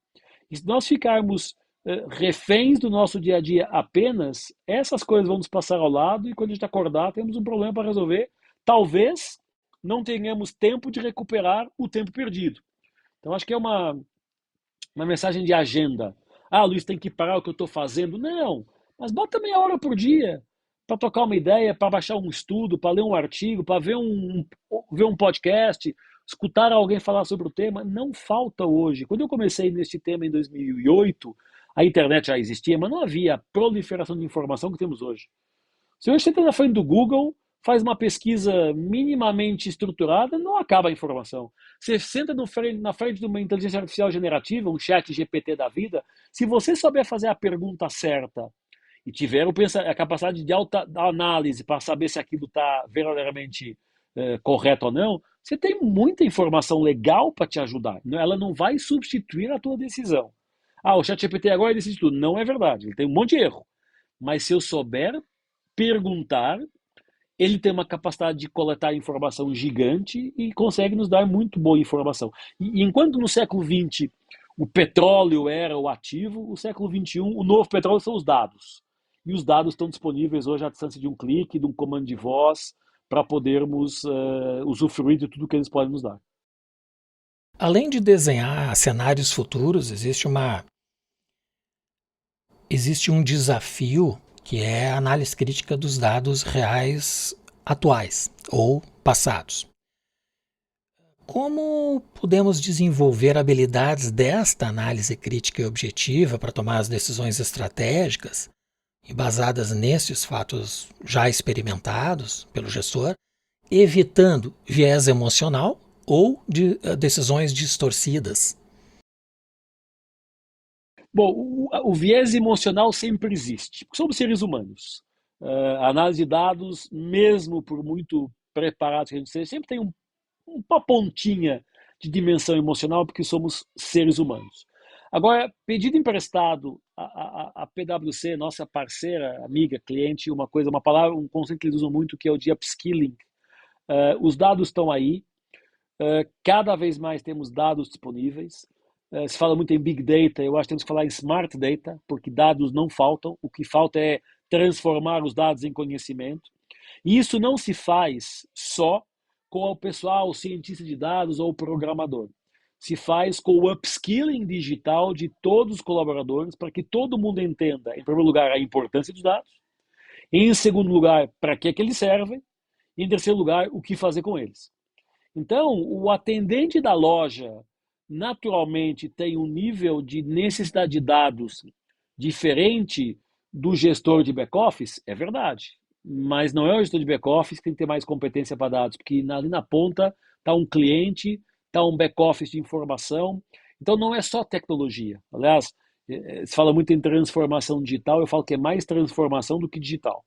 B: E se nós ficarmos reféns do nosso dia a dia apenas, essas coisas vão nos passar ao lado e quando a gente acordar temos um problema para resolver. Talvez não tenhamos tempo de recuperar o tempo perdido. Então acho que é uma mensagem de agenda. Ah, Luiz, tem que parar o que eu estou fazendo. Não, mas bota meia hora por dia para tocar uma ideia, para baixar um estudo, para ler um artigo, para ver um podcast, escutar alguém falar sobre o tema. Não falta hoje. Quando eu comecei nesse tema em 2008, a internet já existia, mas não havia a proliferação de informação que temos hoje. Se hoje você está na frente do Google, faz uma pesquisa minimamente estruturada, não acaba a informação. Você senta na frente de uma inteligência artificial generativa, um chat GPT da vida, se você souber fazer a pergunta certa e tiver a capacidade de alta análise para saber se aquilo está verdadeiramente correto ou não, você tem muita informação legal para te ajudar. Ela não vai substituir a tua decisão. Ah, o chat GPT agora decide tudo. Não é verdade, ele tem um monte de erro. Mas se eu souber perguntar, ele tem uma capacidade de coletar informação gigante e consegue nos dar muito boa informação. E enquanto no século XX o petróleo era o ativo, o século XXI, o novo petróleo são os dados. E os dados estão disponíveis hoje à distância de um clique, de um comando de voz, para podermos usufruir de tudo que eles podem nos dar.
A: Além de desenhar cenários futuros, existe um desafio que é a análise crítica dos dados reais atuais ou passados. Como podemos desenvolver habilidades desta análise crítica e objetiva para tomar as decisões estratégicas e baseadas nesses fatos já experimentados pelo gestor, evitando viés emocional ou decisões distorcidas?
B: Bom, o viés emocional sempre existe, porque somos seres humanos. A análise de dados, mesmo por muito preparados que a gente seja, sempre tem uma pontinha de dimensão emocional, porque somos seres humanos. Agora, pedido emprestado a PwC, nossa parceira, amiga, cliente, uma palavra, um conceito que eles usam muito, que é o de upskilling. Os dados estão aí, cada vez mais temos dados disponíveis. Se fala muito em Big Data, eu acho que temos que falar em Smart Data, porque dados não faltam, o que falta é transformar os dados em conhecimento. E isso não se faz só com o pessoal, o cientista de dados ou o programador. Se faz com o upskilling digital de todos os colaboradores, para que todo mundo entenda, em primeiro lugar, a importância dos dados, em segundo lugar, para que eles servem, e em terceiro lugar, o que fazer com eles. Então, o atendente da loja naturalmente tem um nível de necessidade de dados diferente do gestor de back-office, é verdade. mas não é o gestor de back-office que tem que ter mais competência para dados, porque ali na ponta está um cliente, está um back-office de informação. Então não é só tecnologia. Aliás, se fala muito em transformação digital, eu falo que é mais transformação do que digital.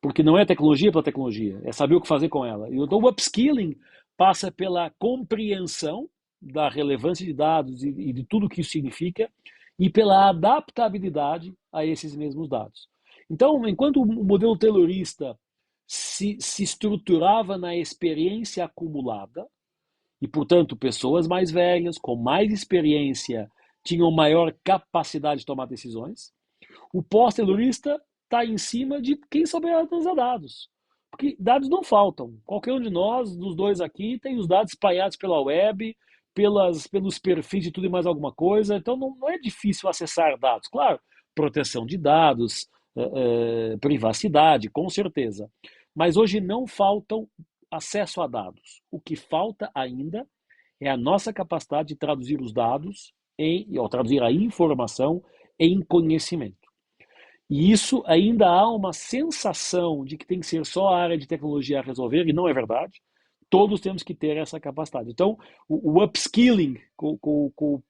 B: Porque não é tecnologia pela tecnologia, é saber o que fazer com ela. Então o upskilling passa pela compreensão da relevância de dados e de tudo o que isso significa e pela adaptabilidade a esses mesmos dados. Então, enquanto o modelo taylorista se estruturava na experiência acumulada, e, portanto, pessoas mais velhas, com mais experiência, tinham maior capacidade de tomar decisões, o pós-taylorista está em cima de quem souber analisar dados. Porque dados não faltam. Qualquer um de nós, dos dois aqui, tem os dados espalhados pela web, pelos perfis de tudo e mais alguma coisa. Então não é difícil acessar dados. Claro, proteção de dados, privacidade, com certeza. Mas hoje não faltam acesso a dados. O que falta ainda é a nossa capacidade de traduzir os dados ou traduzir a informação em conhecimento. E isso ainda há uma sensação de que tem que ser só a área de tecnologia a resolver, e não é verdade. Todos temos que ter essa capacidade. Então, o upskilling, com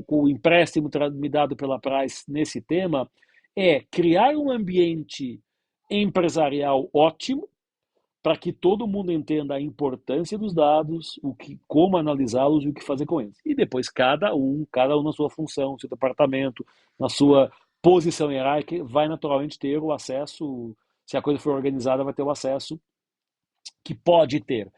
B: o empréstimo me dado pela Price nesse tema, é criar um ambiente empresarial ótimo, para que todo mundo entenda a importância dos dados, como analisá-los e o que fazer com eles. E depois cada um na sua função, no seu departamento, na sua posição hierárquica, vai naturalmente ter o acesso, se a coisa for organizada, vai ter o acesso que pode ter.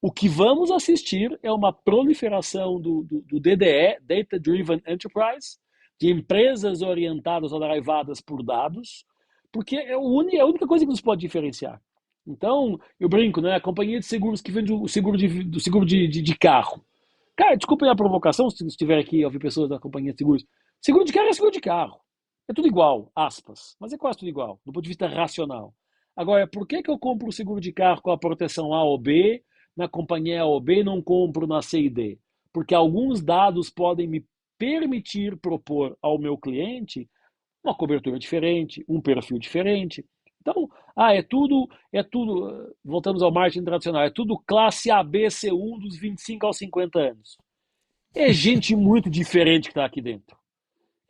B: O que vamos assistir é uma proliferação do DDE, Data Driven Enterprise, de empresas orientadas ou derivadas por dados, porque é a única coisa que nos pode diferenciar. Então, eu brinco, né? A companhia de seguros que vende o seguro de carro. Cara, desculpem a provocação, se estiver aqui ouvir pessoas da companhia de seguros. Seguro de carro é seguro de carro. É tudo igual, aspas. Mas é quase tudo igual, do ponto de vista racional. Agora, por que eu compro o seguro de carro com a proteção A ou B, na companhia A ou B, e não compro na C e D? Porque alguns dados podem me permitir propor ao meu cliente uma cobertura diferente, um perfil diferente. Então, voltamos ao marketing tradicional, é tudo classe ABC1 dos 25 aos 50 anos. É gente muito diferente que está aqui dentro.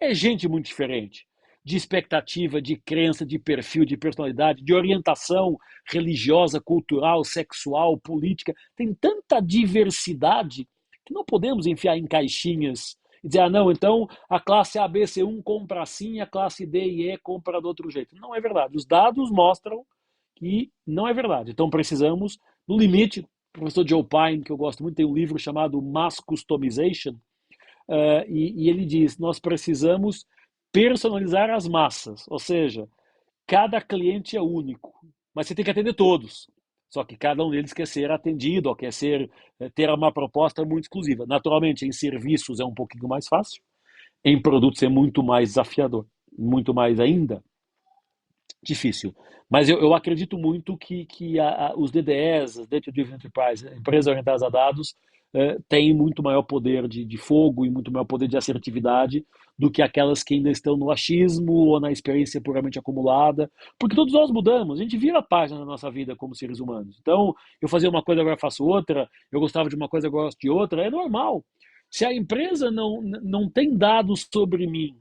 B: É gente muito diferente. De expectativa, de crença, de perfil, de personalidade, de orientação religiosa, cultural, sexual, política. Tem tanta diversidade que não podemos enfiar em caixinhas e dizer, não, então a classe ABC1 compra assim, a classe D e E compra do outro jeito. Não é verdade. Os dados mostram que não é verdade. Então precisamos, no limite, o professor Joe Pine, que eu gosto muito, tem um livro chamado Mass Customization, e ele diz, nós precisamos personalizar as massas, ou seja, cada cliente é único, mas você tem que atender todos. Só que cada um deles quer ser atendido, ou quer ter uma proposta muito exclusiva. Naturalmente, em serviços é um pouquinho mais fácil, em produtos é muito mais desafiador, muito mais ainda difícil. Mas eu acredito muito que os DDEs, as Data Driven Enterprise, empresas orientadas a dados, têm muito maior poder de fogo e muito maior poder de assertividade do que aquelas que ainda estão no achismo ou na experiência puramente acumulada, porque todos nós mudamos, a gente vira a página na nossa vida como seres humanos. Então, eu fazia uma coisa, agora faço outra, eu gostava de uma coisa, agora gosto de outra, é normal. Se a empresa não tem dados sobre mim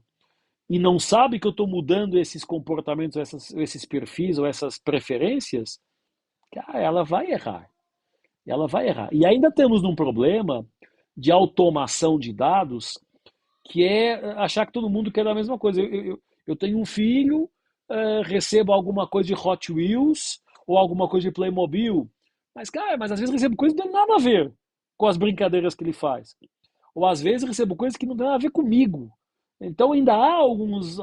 B: e não sabe que eu estou mudando esses comportamentos, esses perfis ou essas preferências, cara, ela vai errar. Ela vai errar. E ainda temos um problema de automação de dados, que é achar que todo mundo quer a mesma coisa. Eu tenho um filho, recebo alguma coisa de Hot Wheels ou alguma coisa de Playmobil, mas, cara, às vezes recebo coisas que não tem nada a ver com as brincadeiras que ele faz. Ou às vezes recebo coisas que não tem nada a ver comigo. Então ainda há alguns,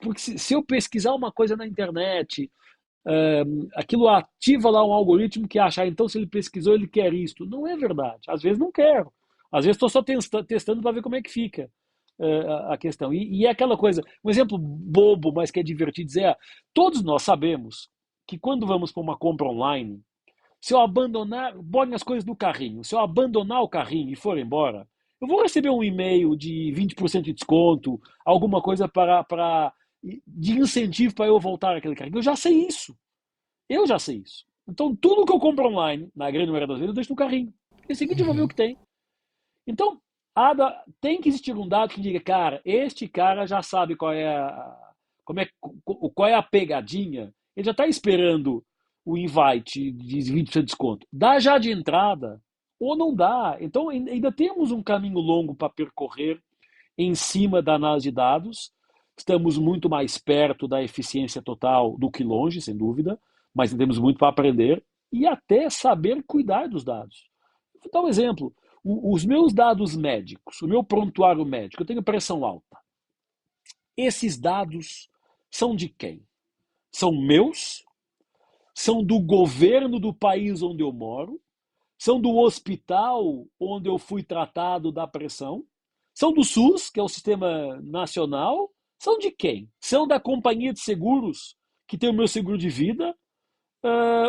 B: porque se eu pesquisar uma coisa na internet, aquilo ativa lá um algoritmo que acha, então se ele pesquisou, ele quer isto. Não é verdade. Às vezes não quero. Às vezes estou só testando para ver como é que fica a questão. E é aquela coisa, um exemplo bobo, mas que é divertido dizer, todos nós sabemos que quando vamos para uma compra online, se eu abandonar, botem as coisas no carrinho, se eu abandonar o carrinho e for embora, eu vou receber um e-mail de 20% de desconto, alguma coisa de incentivo para eu voltar àquele carrinho. Eu já sei isso. Eu já sei isso. Então, tudo que eu compro online, na grande maioria das vezes, eu deixo no carrinho. E seguinte, eu vou ver o
A: Uhum.
B: que tem. Então, tem que existir um dado que diga, cara, este cara já sabe qual é a pegadinha, ele já está esperando o invite de 20% de desconto. Dá já de entrada ou não dá. Então, ainda temos um caminho longo para percorrer em cima da análise de dados. Estamos muito mais perto da eficiência total do que longe, sem dúvida, mas temos muito para aprender e até saber cuidar dos dados. Vou dar um exemplo. Os meus dados médicos, o meu prontuário médico, eu tenho pressão alta. Esses dados são de quem? São meus? São do governo do país onde eu moro? São do hospital onde eu fui tratado da pressão? São do SUS, que é o Sistema Nacional? São de quem? São da companhia de seguros, que tem o meu seguro de vida?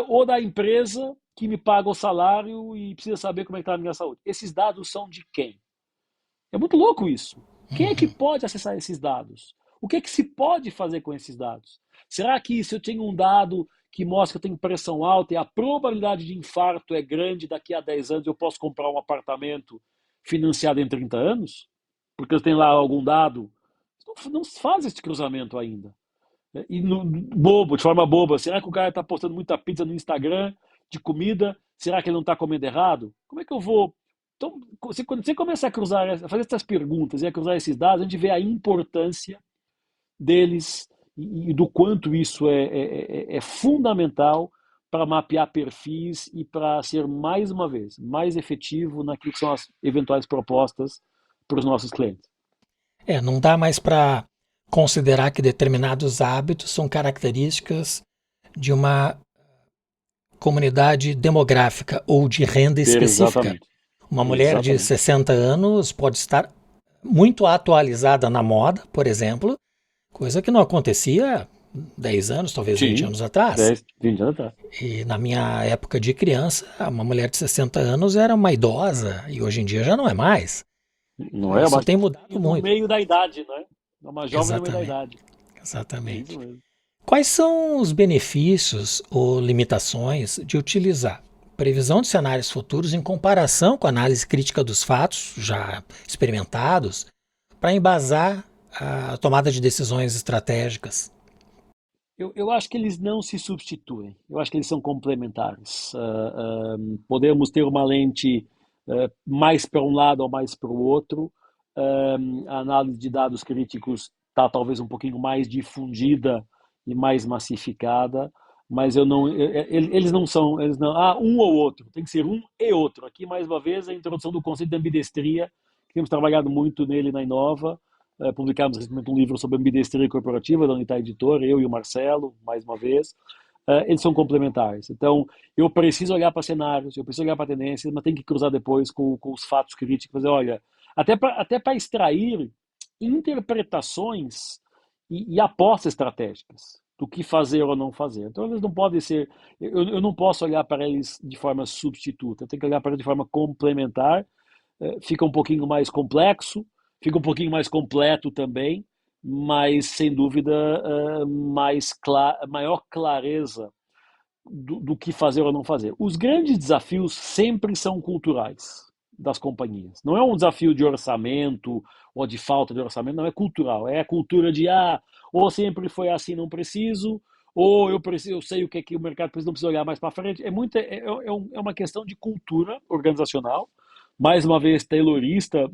B: Ou da empresa que me paga o salário e precisa saber como é que está a minha saúde? Esses dados são de quem? É muito louco isso. Quem é que
A: Uhum.
B: pode acessar esses dados? O que é que se pode fazer com esses dados? Será que se eu tenho um dado que mostra que eu tenho pressão alta e a probabilidade de infarto é grande, daqui a 10 anos eu posso comprar um apartamento financiado em 30 anos? Porque eu tenho lá algum dado. Não se faz esse cruzamento ainda. E bobo, de forma boba, será que o cara está postando muita pizza no Instagram de comida? Será que ele não está comendo errado? Como é que eu vou? Então, quando você começar a cruzar, a fazer essas perguntas e a cruzar esses dados, a gente vê a importância deles e do quanto isso é fundamental para mapear perfis e para ser, mais uma vez, mais efetivo naquilo que são as eventuais propostas para os nossos clientes.
A: Não dá mais para considerar que determinados hábitos são características de uma comunidade demográfica ou de renda específica.
B: Exatamente.
A: Uma mulher de
B: Exatamente.
A: 60 anos pode estar muito atualizada na moda, por exemplo, coisa que não acontecia 10 anos, talvez 20
B: Sim,
A: anos atrás.
B: 10, 20 anos atrás.
A: E na minha época de criança, uma mulher de 60 anos era uma idosa e hoje em dia já não é mais.
B: Não é
A: Isso
B: mais
A: tem mudado
B: no
A: muito.
B: meio da idade, não é? É uma jovem no meio da
A: Exatamente,
B: idade. É isso
A: exatamente.
B: mesmo.
A: Quais são os benefícios ou limitações de utilizar previsão de cenários futuros em comparação com a análise crítica dos fatos já experimentados para embasar a tomada de decisões estratégicas?
B: Eu acho que eles não se substituem. Eu acho que eles são complementares. Podemos ter uma lente mais para um lado ou mais para o outro. A análise de dados críticos está talvez um pouquinho mais difundida e mais massificada, mas eu não, eles não são, eles não, um ou outro, tem que ser um e outro. Aqui, mais uma vez, a introdução do conceito de ambidestria, que temos trabalhado muito nele na Inova. Publicamos recentemente um livro sobre ambidestria corporativa da Unitar Editora, eu e o Marcelo, mais uma vez. Eles são complementares. Então, eu preciso olhar para cenários, eu preciso olhar para tendências, mas tem que cruzar depois com os fatos críticos. Fazer, olha, até para extrair interpretações e apostas estratégicas do que fazer ou não fazer. Então, eles não podem ser. Eu não posso olhar para eles de forma substituta, eu tenho que olhar para eles de forma complementar. Fica um pouquinho mais complexo, fica um pouquinho mais completo também, mas sem dúvida maior clareza do que fazer ou não fazer. Os grandes desafios sempre são culturais das companhias. Não é um desafio de orçamento ou de falta de orçamento, não é cultural. É a cultura de ou sempre foi assim, não preciso, ou eu preciso, eu sei o que é que o mercado precisa, não precisa olhar mais para frente. É uma questão de cultura organizacional. Mais uma vez, taylorista,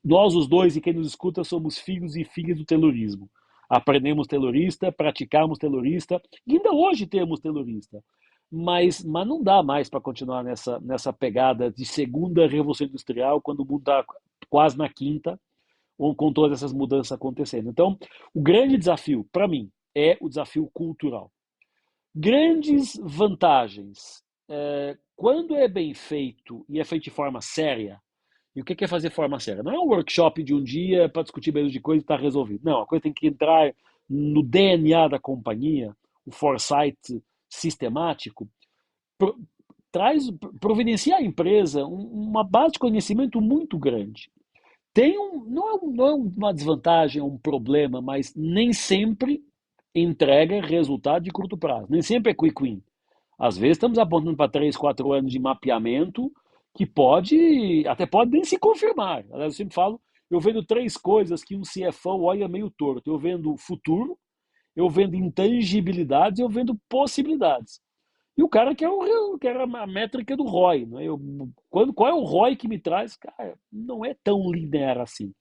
B: nós os dois e quem nos escuta somos filhos e filhas do taylorismo. Aprendemos taylorista, praticamos taylorista, e ainda hoje temos taylorista. Mas não dá mais para continuar nessa pegada de segunda revolução industrial, quando o mundo está quase na quinta, com todas essas mudanças acontecendo. Então, o grande desafio, para mim, é o desafio cultural. Grandes vantagens. Quando é bem feito e é feito de forma séria, e o que é fazer forma séria? Não é um workshop de um dia para discutir meio de coisa e está resolvido. Não, a coisa tem que entrar no DNA da companhia, o foresight sistemático, pro, providencia à empresa uma base de conhecimento muito grande. Não é uma desvantagem, é um problema, mas nem sempre entrega resultado de curto prazo. Nem sempre é quick win. Às vezes estamos apontando para 3, 4 anos de mapeamento que até pode nem se confirmar. Aliás, eu sempre falo, eu vendo três coisas que um CFO olha meio torto. Eu vendo futuro, eu vendo intangibilidades, eu vendo possibilidades. E o cara quer a métrica do ROI. Né? Qual é o ROI que me traz? Cara, não é tão linear assim.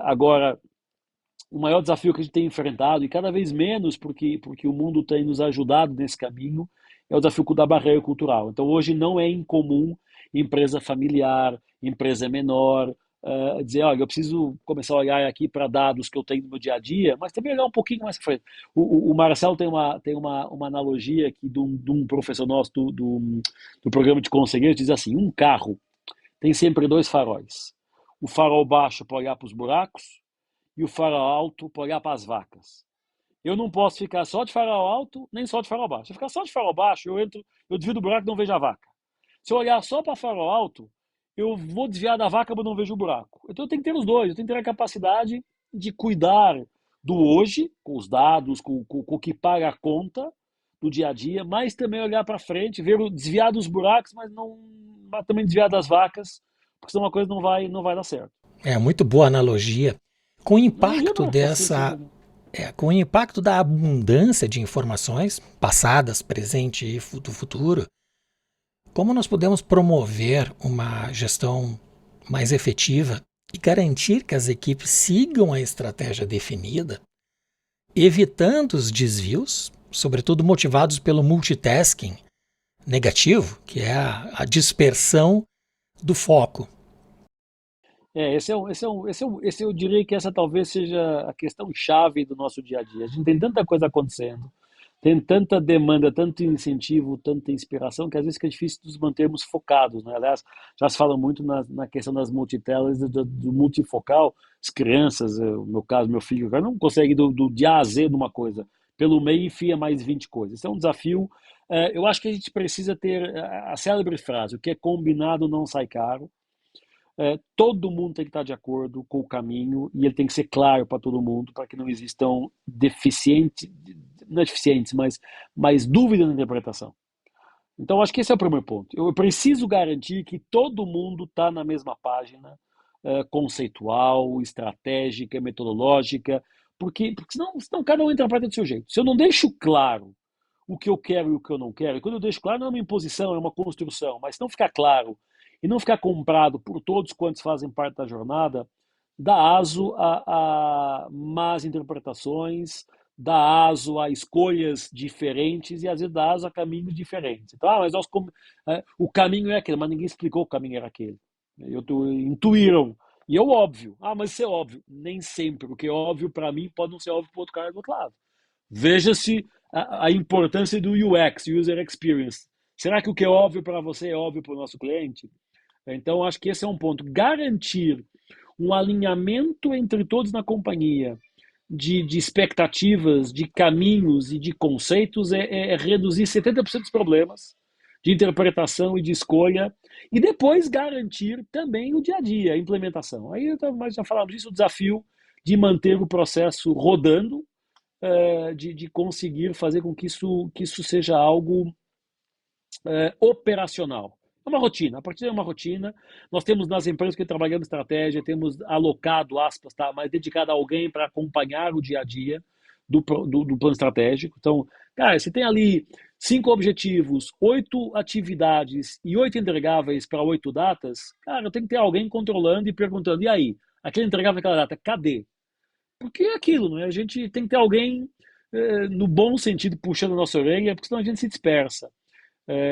B: Agora, o maior desafio que a gente tem enfrentado, e cada vez menos porque o mundo tem nos ajudado nesse caminho, é o desafio da barreira cultural. Então, hoje não é incomum empresa familiar, empresa menor, dizer, olha, eu preciso começar a olhar aqui para dados que eu tenho no meu dia a dia, mas também olhar um pouquinho mais à frente. O Marcelo tem uma analogia aqui de um professor nosso do programa de conselheiro, diz assim, um carro tem sempre dois faróis. O farol baixo para olhar para os buracos, e o farol alto para olhar para as vacas. Eu não posso ficar só de farol alto, nem só de farol baixo. Se eu ficar só de farol baixo, eu desvio do buraco e não vejo a vaca. Se eu olhar só para farol alto, eu vou desviar da vaca, mas não vejo o buraco. Então eu tenho que ter os dois, eu tenho que ter a capacidade de cuidar do hoje, com os dados, com o que paga a conta do dia a dia, mas também olhar para frente, desviar dos buracos, mas também desviar das vacas, porque senão uma coisa não vai dar certo.
A: É muito boa analogia. Com o
B: Analogia
A: impacto
B: não, faz sentido. Né?
A: com o impacto da abundância de informações passadas, presente e do futuro, como nós podemos promover uma gestão mais efetiva e garantir que as equipes sigam a estratégia definida, evitando os desvios, sobretudo motivados pelo multitasking negativo, que é a dispersão do foco.
B: Eu diria que essa talvez seja a questão chave do nosso dia a dia. A gente tem tanta coisa acontecendo, tem tanta demanda, tanto incentivo, tanta inspiração, que às vezes é difícil nos mantermos focados, né? Aliás, já se fala muito na questão das multitelas, do multifocal. As crianças, no meu caso, meu filho, cara, não consegue de A a Z de uma coisa. Pelo meio enfia mais 20 coisas. Isso é um desafio. Eu acho que a gente precisa ter a célebre frase, o que é combinado não sai caro. Todo mundo tem que estar de acordo com o caminho e ele tem que ser claro para todo mundo para que não existam deficientes, não é deficientes, mas dúvida na interpretação. Então, acho que esse é o primeiro ponto. Eu preciso garantir que todo mundo está na mesma página conceitual, estratégica, metodológica, porque senão cada um interpreta do seu jeito. Se eu não deixo claro o que eu quero e o que eu não quero, e quando eu deixo claro, não é uma imposição, é uma construção, mas se não ficar claro e não ficar comprado por todos quantos fazem parte da jornada, dá aso a más interpretações, dá aso a escolhas diferentes e às vezes dá aso a caminhos diferentes. Então, mas o caminho é aquele, mas ninguém explicou que o caminho era aquele. Intuíram. E é óbvio. Mas isso é óbvio. Nem sempre. O que é óbvio para mim pode não ser óbvio para o outro cara do outro lado. Veja-se a importância do UX, User Experience. Será que o que é óbvio para você é óbvio para o nosso cliente? Então, acho que esse é um ponto. Garantir um alinhamento entre todos na companhia de expectativas, de caminhos e de conceitos é reduzir 70% dos problemas de interpretação e de escolha e depois garantir também o dia a dia, a implementação. Aí nós já falamos disso, o desafio de manter o processo rodando, de conseguir fazer com que isso seja algo operacional. É uma rotina, a partir de uma rotina. Nós temos nas empresas que trabalhamos estratégia, temos alocado, aspas, tá, mas dedicado a alguém para acompanhar o dia a dia do plano estratégico. Então, cara, se tem ali 5 objetivos, 8 atividades e 8 entregáveis para 8 datas, cara, eu tenho que ter alguém controlando e perguntando, e aí? Aquele entregável naquela data, cadê? Porque é aquilo, né? A gente tem que ter alguém, no bom sentido, puxando a nossa orelha, porque senão a gente se dispersa.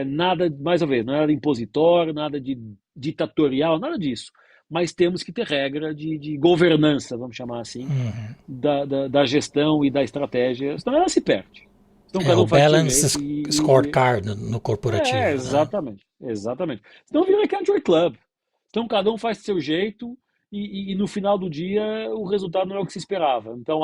B: Nada, mais uma vez, nada impositório, nada de ditatorial, nada disso. Mas temos que ter regra de governança, vamos chamar assim,
A: Uhum.
B: da gestão e da estratégia, senão ela se perde. Senão
A: É
B: cada
A: o
B: um faz do seu
A: Balance
B: jeito
A: Scorecard no corporativo, né?
B: exatamente, exatamente. Senão vira country club. Então cada um faz do seu jeito e no final do dia o resultado não é o que se esperava. Então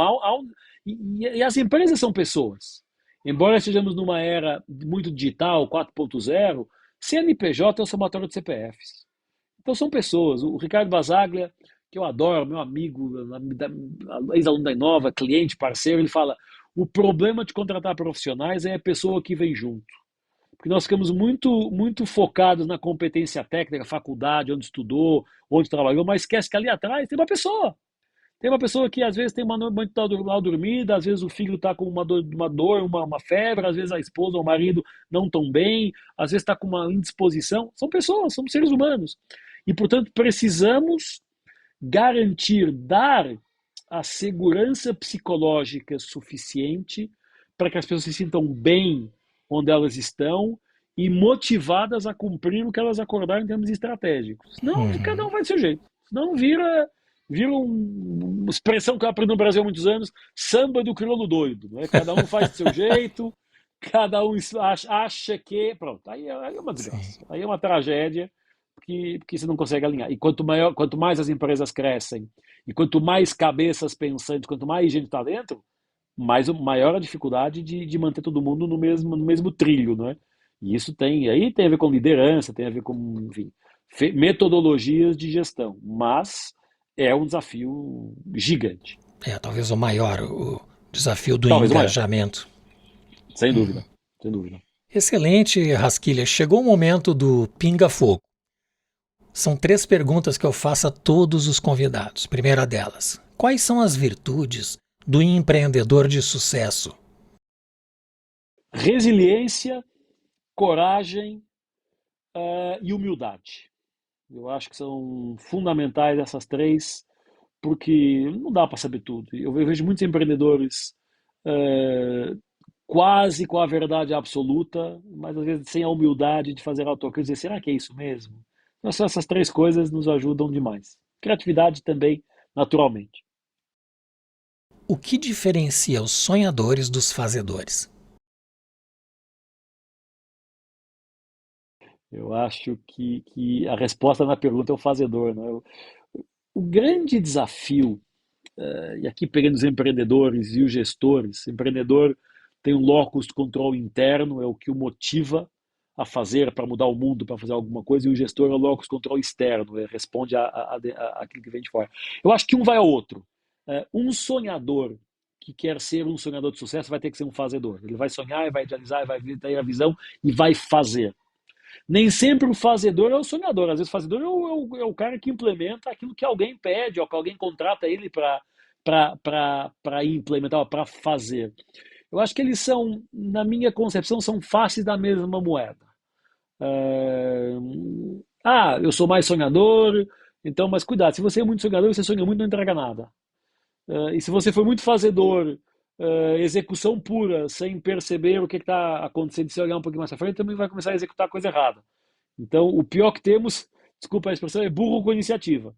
B: e as empresas são pessoas. Embora estejamos numa era muito digital, 4.0, CNPJ é o somatório de CPFs. Então são pessoas. O Ricardo Basaglia, que eu adoro, meu amigo, ex-aluno da Inova, cliente, parceiro, ele fala: O problema de contratar profissionais é a pessoa que vem junto. Porque nós ficamos muito focados na competência técnica, faculdade, onde estudou, onde trabalhou, mas esquece que ali atrás tem uma pessoa. Tem uma pessoa que às vezes tem uma noite mal dormida, às vezes o filho está com uma febre, às vezes a esposa ou o marido não estão bem, às vezes está com uma indisposição. São pessoas, são seres humanos. E, portanto, precisamos garantir, dar a segurança psicológica suficiente para que as pessoas se sintam bem onde elas estão e motivadas a cumprir o que elas acordaram em termos estratégicos. Não, cada
A: Uhum.
B: um vai do seu jeito. Senão vira uma expressão que eu aprendi no Brasil há muitos anos, samba do crioulo doido. Né? Cada um faz do seu jeito, cada um acha que... Pronto, aí é uma
A: Sim.
B: desgraça. Aí é uma tragédia porque você não consegue alinhar. E quanto mais as empresas crescem, e quanto mais cabeças pensantes, quanto mais gente está dentro, maior a dificuldade de manter todo mundo no mesmo trilho, né? E isso tem a ver com liderança, tem a ver com, enfim, metodologias de gestão, mas é um desafio gigante,
A: Talvez o maior, o desafio do
B: talvez o maior,
A: engajamento.
B: sem dúvida, sem dúvida.
A: Excelente, Rasquilha. Chegou o momento do pinga-fogo. São 3 perguntas que eu faço a todos os convidados. Primeira delas: quais são as virtudes do empreendedor de sucesso?
B: Resiliência, coragem, e humildade. Eu acho que são fundamentais essas três, porque não dá para saber tudo. Eu vejo muitos empreendedores eh, quase com a verdade absoluta, mas às vezes sem a humildade de fazer autocrítica e dizer, será que é isso mesmo? Então, essas três coisas nos ajudam demais. Criatividade também, naturalmente.
A: O que diferencia os sonhadores dos fazedores?
B: Eu acho que a resposta na pergunta é o fazedor. Né? O grande desafio, e aqui pegando os empreendedores e os gestores, o empreendedor tem um locus de controle interno, é o que o motiva a fazer, para mudar o mundo, para fazer alguma coisa, e o gestor é o locus de controle externo, responde àquilo que vem de fora. Eu acho que um vai ao outro. Um sonhador que quer ser um sonhador de sucesso vai ter que ser um fazedor. Ele vai sonhar, vai idealizar, vai ter a visão e vai fazer. Nem sempre o fazedor é o sonhador. Às vezes o fazedor é o cara que implementa aquilo que alguém pede, ou que alguém contrata ele para implementar, para fazer. Eu acho que eles são, na minha concepção, são faces da mesma moeda. Eu sou mais sonhador, então, mas cuidado, se você é muito sonhador, você sonha muito e não entrega nada. E se você for muito fazedor, execução pura, sem perceber o que está acontecendo, se olhar um pouquinho mais para frente, também vai começar a executar a coisa errada. Então, o pior que temos, desculpa a expressão, é burro com iniciativa.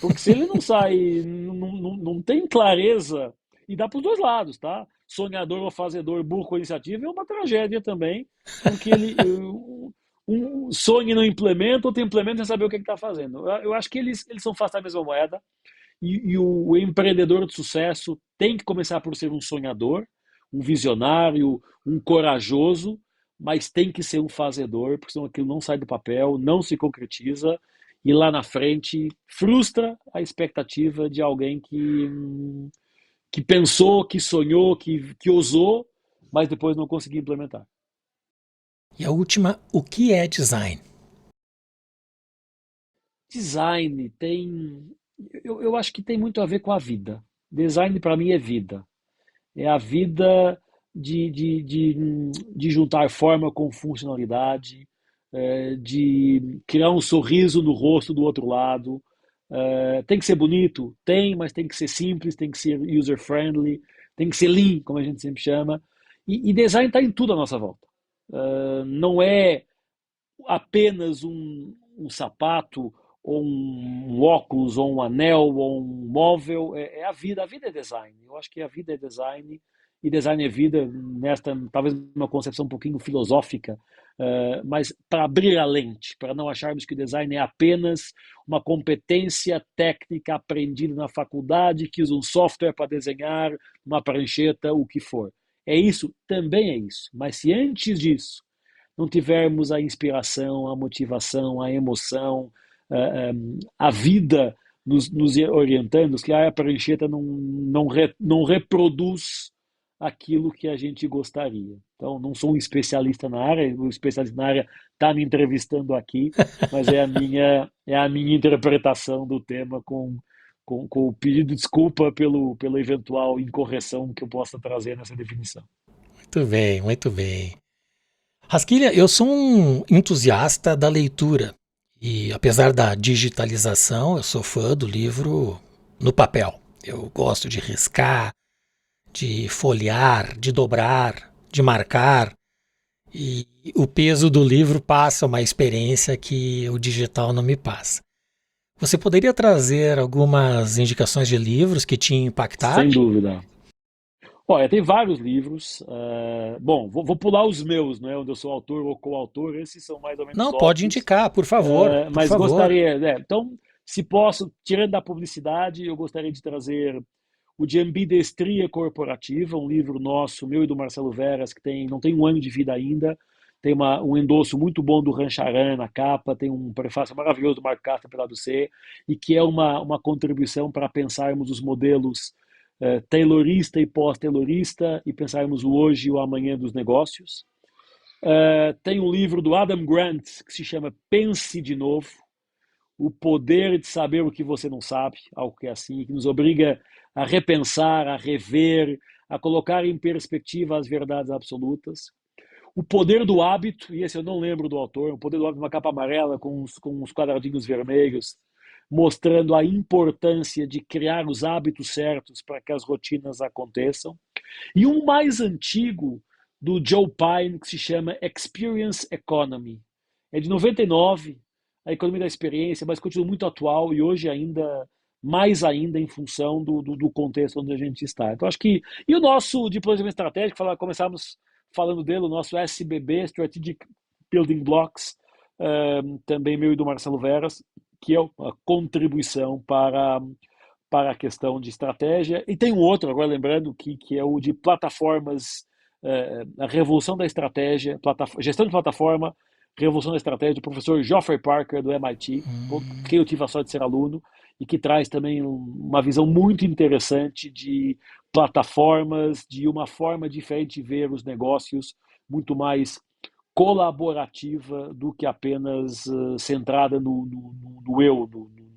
B: Porque se ele não sai, não tem clareza, e dá para os dois lados, tá? Sonhador ou fazedor, burro com iniciativa, é uma tragédia também, porque ele sonha e não implementa, ou tem implementa sem saber o que está fazendo. Eu acho que eles são face da mesma moeda, e o empreendedor de sucesso tem que começar por ser um sonhador, um visionário, um corajoso, mas tem que ser um fazedor, porque senão aquilo não sai do papel, não se concretiza e lá na frente frustra a expectativa de alguém que pensou, que sonhou, que ousou, mas depois não conseguiu implementar.
A: E a última: o que é design?
B: Design tem. Eu acho que tem muito a ver com a vida. Design para mim é vida. É a vida de juntar forma com funcionalidade, de criar um sorriso no rosto do outro lado. Tem que ser bonito? Tem, mas tem que ser simples, tem que ser user-friendly, tem que ser lean, como a gente sempre chama. E design está em tudo à nossa volta. Não é apenas um sapato, ou um óculos, ou um anel, ou um móvel, é a vida. A vida é design. Eu acho que a vida é design e design é vida, nesta talvez uma concepção um pouquinho filosófica, mas para abrir a lente, para não acharmos que o design é apenas uma competência técnica aprendida na faculdade, que usa um software para desenhar, uma prancheta, o que for. É isso? Também é isso. Mas se antes disso não tivermos a inspiração, a motivação, a emoção, a vida nos orientando, que a prancheta não reproduz aquilo que a gente gostaria. Então, não sou um especialista na área, o especialista na área está me entrevistando aqui, mas é a minha interpretação do tema com o pedido de desculpa pela eventual incorreção que eu possa trazer nessa definição.
A: Muito bem, muito bem. Rasquilha, eu sou um entusiasta da leitura e, apesar da digitalização, eu sou fã do livro no papel. Eu gosto de riscar, de folhear, de dobrar, de marcar. E o peso do livro passa uma experiência que o digital não me passa. Você poderia trazer algumas indicações de livros que te
B: Sem
A: impactaram?
B: dúvida. Olha, tem vários livros. Bom, vou pular os meus, né, onde eu sou autor ou coautor, esses são mais ou menos
A: Não, pode
B: óbvios.
A: indicar, por favor, por
B: Mas
A: favor.
B: gostaria, então, se posso, tirando da publicidade, eu gostaria de trazer o de Ambidestria Corporativa, um livro nosso, meu e do Marcelo Veras, que não tem um ano de vida ainda, tem um endosso muito bom do Rancharan na capa, tem um prefácio maravilhoso do Marco Castro pela do C, e que é uma contribuição para pensarmos os modelos taylorista e pós-taylorista e pensarmos o hoje e o amanhã dos negócios. Tem um livro do Adam Grant que se chama Pense de Novo, o poder de saber o que você não sabe, algo que é assim, que nos obriga a repensar, a rever, a colocar em perspectiva as verdades absolutas. O Poder do Hábito, e esse eu não lembro do autor, o Poder do Hábito, uma capa amarela com uns quadradinhos vermelhos, mostrando a importância de criar os hábitos certos para que as rotinas aconteçam. E um mais antigo, do Joe Pine, que se chama Experience Economy. É de 99, a economia da experiência, mas continua muito atual e hoje ainda, mais ainda, em função do contexto onde a gente está. Então, acho que. E o nosso de planejamento estratégico, começamos falando dele, o nosso SBB, Strategic Building Blocks, também meu e do Marcelo Veras, que é uma contribuição para a questão de estratégia. E tem um outro, agora lembrando, que é o de plataformas, a revolução da estratégia, gestão de plataforma, revolução da estratégia, do professor Geoffrey Parker, do MIT, que eu tive a sorte de ser aluno, e que traz também uma visão muito interessante de plataformas, de uma forma diferente de ver os negócios, muito mais colaborativa do que apenas centrada no eu,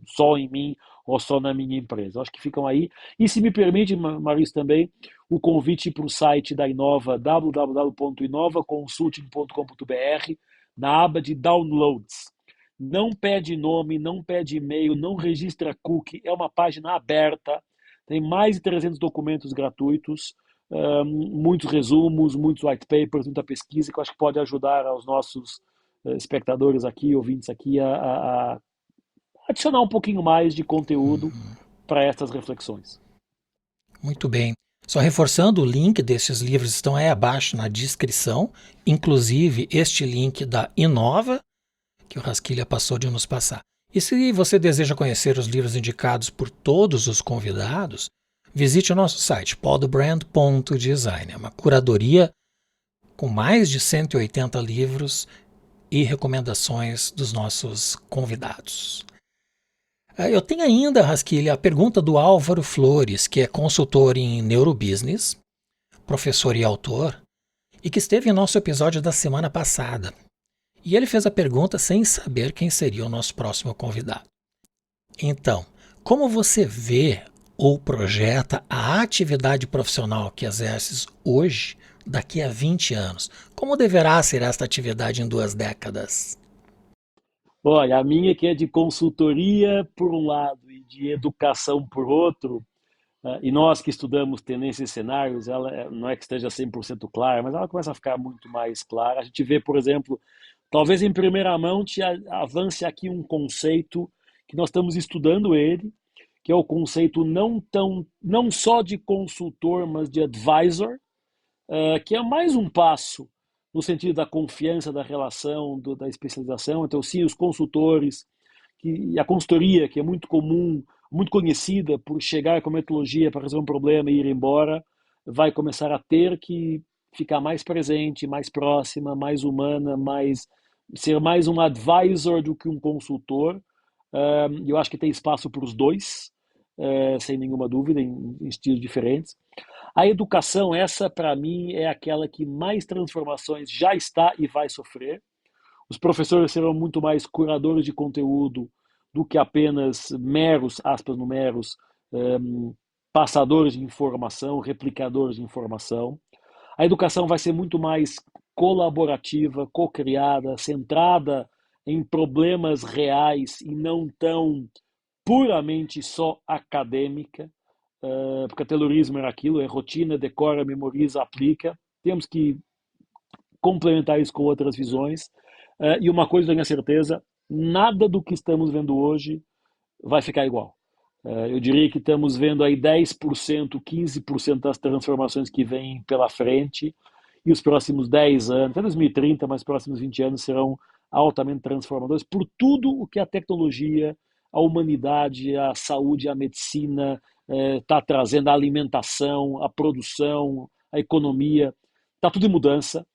B: só em mim ou só na minha empresa. Acho que ficam aí. E se me permite, Maurício, também, o convite para o site da Inova, www.inovaconsulting.com.br, na aba de downloads. Não pede nome, não pede e-mail, não registra cookie, é uma página aberta, tem mais de 300 documentos gratuitos, muitos resumos, muitos white papers, muita pesquisa que eu acho que pode ajudar aos nossos espectadores aqui, ouvintes aqui, a adicionar um pouquinho mais de conteúdo para estas reflexões.
A: Muito bem. Só reforçando, o link desses livros estão aí abaixo na descrição, inclusive este link da Inova, que o Rasquilha passou de nos passar. E se você deseja conhecer os livros indicados por todos os convidados, visite o nosso site, podbrand.design. É uma curadoria com mais de 180 livros e recomendações dos nossos convidados. Eu tenho ainda, Rasquilha, a pergunta do Álvaro Flores, que é consultor em neurobusiness, professor e autor, e que esteve em nosso episódio da semana passada. E ele fez a pergunta sem saber quem seria o nosso próximo convidado. Então, como você vê ou projeta a atividade profissional que exerces hoje, daqui a 20 anos? Como deverá ser esta atividade em 2 décadas?
B: Olha, a minha que é de consultoria por um lado e de educação por outro, e nós que estudamos tendências e cenários, ela não é que esteja 100% clara, mas ela começa a ficar muito mais clara. A gente vê, por exemplo, talvez em primeira mão te avance aqui um conceito que nós estamos estudando ele, que é o conceito não só de consultor, mas de advisor, que é mais um passo no sentido da confiança, da relação, da especialização. Então, sim, os consultores, e a consultoria, que é muito comum, muito conhecida por chegar com metodologia para resolver um problema e ir embora, vai começar a ter que ficar mais presente, mais próxima, mais humana, ser mais um advisor do que um consultor. Eu acho que tem espaço para os dois, sem nenhuma dúvida, em estilos diferentes. A educação, essa para mim é aquela que mais transformações já está e vai sofrer. Os professores serão muito mais curadores de conteúdo do que apenas meros, aspas no meros, passadores de informação, replicadores de informação. A educação vai ser muito mais colaborativa, co-criada, centrada em problemas reais e não tão puramente só acadêmica, porque terrorismo era aquilo, é rotina, decora, memoriza, aplica. Temos que complementar isso com outras visões. E uma coisa eu tenho a certeza, nada do que estamos vendo hoje vai ficar igual. Eu diria que estamos vendo aí 10%, 15% das transformações que vêm pela frente, e os próximos 10 anos, até 2030, mas os próximos 20 anos serão altamente transformadores por tudo o que a tecnologia, a humanidade, a saúde, a medicina está trazendo, a alimentação, a produção, a economia, está tudo em mudança,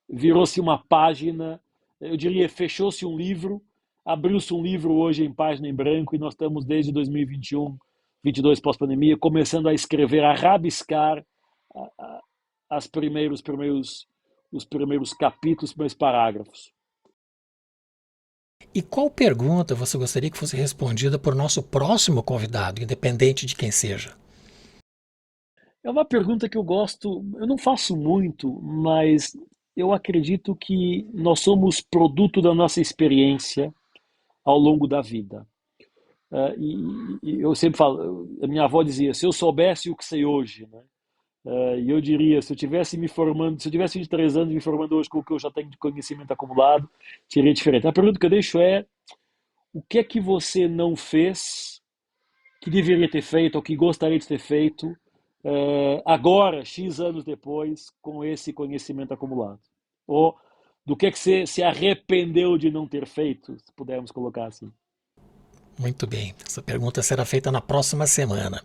B: virou-se uma página, eu diria, fechou-se um livro, abriu-se um livro hoje em página em branco e nós estamos desde 2021, 22 pós-pandemia, começando a escrever, a rabiscar os primeiros capítulos, os primeiros parágrafos.
A: E qual pergunta você gostaria que fosse respondida por nosso próximo convidado, independente de quem seja?
B: É uma pergunta que eu gosto, eu não faço muito, mas eu acredito que nós somos produto da nossa experiência ao longo da vida. E eu sempre falo, a minha avó dizia, se eu soubesse o que sei hoje, né? E eu diria, se eu tivesse 23 anos me formando hoje com o que eu já tenho de conhecimento acumulado, seria diferente. A pergunta que eu deixo é, o que é que você não fez que deveria ter feito ou que gostaria de ter feito agora, X anos depois, com esse conhecimento acumulado? Ou do que você se arrependeu de não ter feito, se pudermos colocar assim?
A: Muito bem, essa pergunta será feita na próxima semana.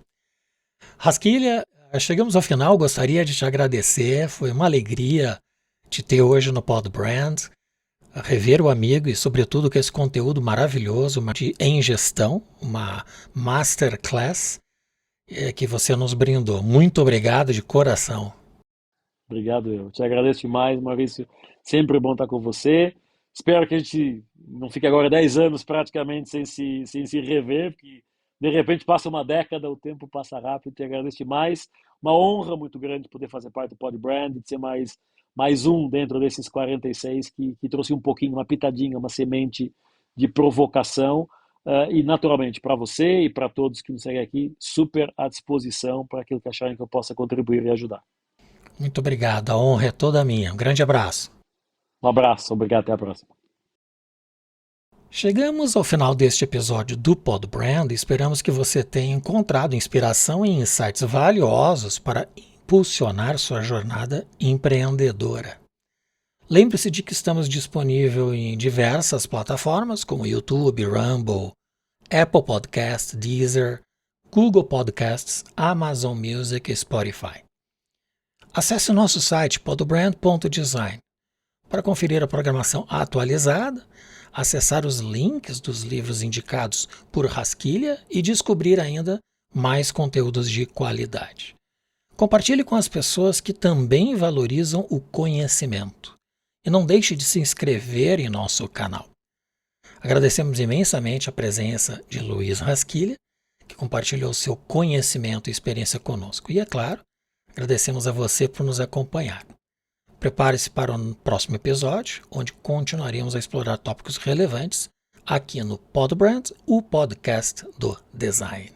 A: Rasquilha, chegamos ao final, gostaria de te agradecer, foi uma alegria te ter hoje no Podbrand, rever o amigo e sobretudo com esse conteúdo maravilhoso em gestão, uma masterclass que você nos brindou. Muito obrigado de coração.
B: Obrigado, eu te agradeço demais, Maurício, sempre bom estar com você. Espero que a gente não fique agora 10 anos praticamente sem se rever, porque de repente passa uma década, o tempo passa rápido. Te agradeço demais. Uma honra muito grande poder fazer parte do Podbrand, de ser mais um dentro desses 46 que trouxe um pouquinho, uma pitadinha, uma semente de provocação. E naturalmente, para você e para todos que nos seguem aqui, super à disposição para aquilo que acharem que eu possa contribuir e ajudar.
A: Muito obrigado, a honra é toda minha. Um grande abraço.
B: Um abraço, obrigado, até a próxima.
A: Chegamos ao final deste episódio do Podbrand e esperamos que você tenha encontrado inspiração e insights valiosos para impulsionar sua jornada empreendedora. Lembre-se de que estamos disponíveis em diversas plataformas como YouTube, Rumble, Apple Podcasts, Deezer, Google Podcasts, Amazon Music e Spotify. Acesse o nosso site podbrand.design para conferir a programação atualizada, acessar os links dos livros indicados por Rasquilha e descobrir ainda mais conteúdos de qualidade. Compartilhe com as pessoas que também valorizam o conhecimento. E não deixe de se inscrever em nosso canal. Agradecemos imensamente a presença de Luiz Rasquilha, que compartilhou seu conhecimento e experiência conosco. E, é claro, agradecemos a você por nos acompanhar. Prepare-se para o próximo episódio, onde continuaremos a explorar tópicos relevantes aqui no Podbrand, o podcast do design.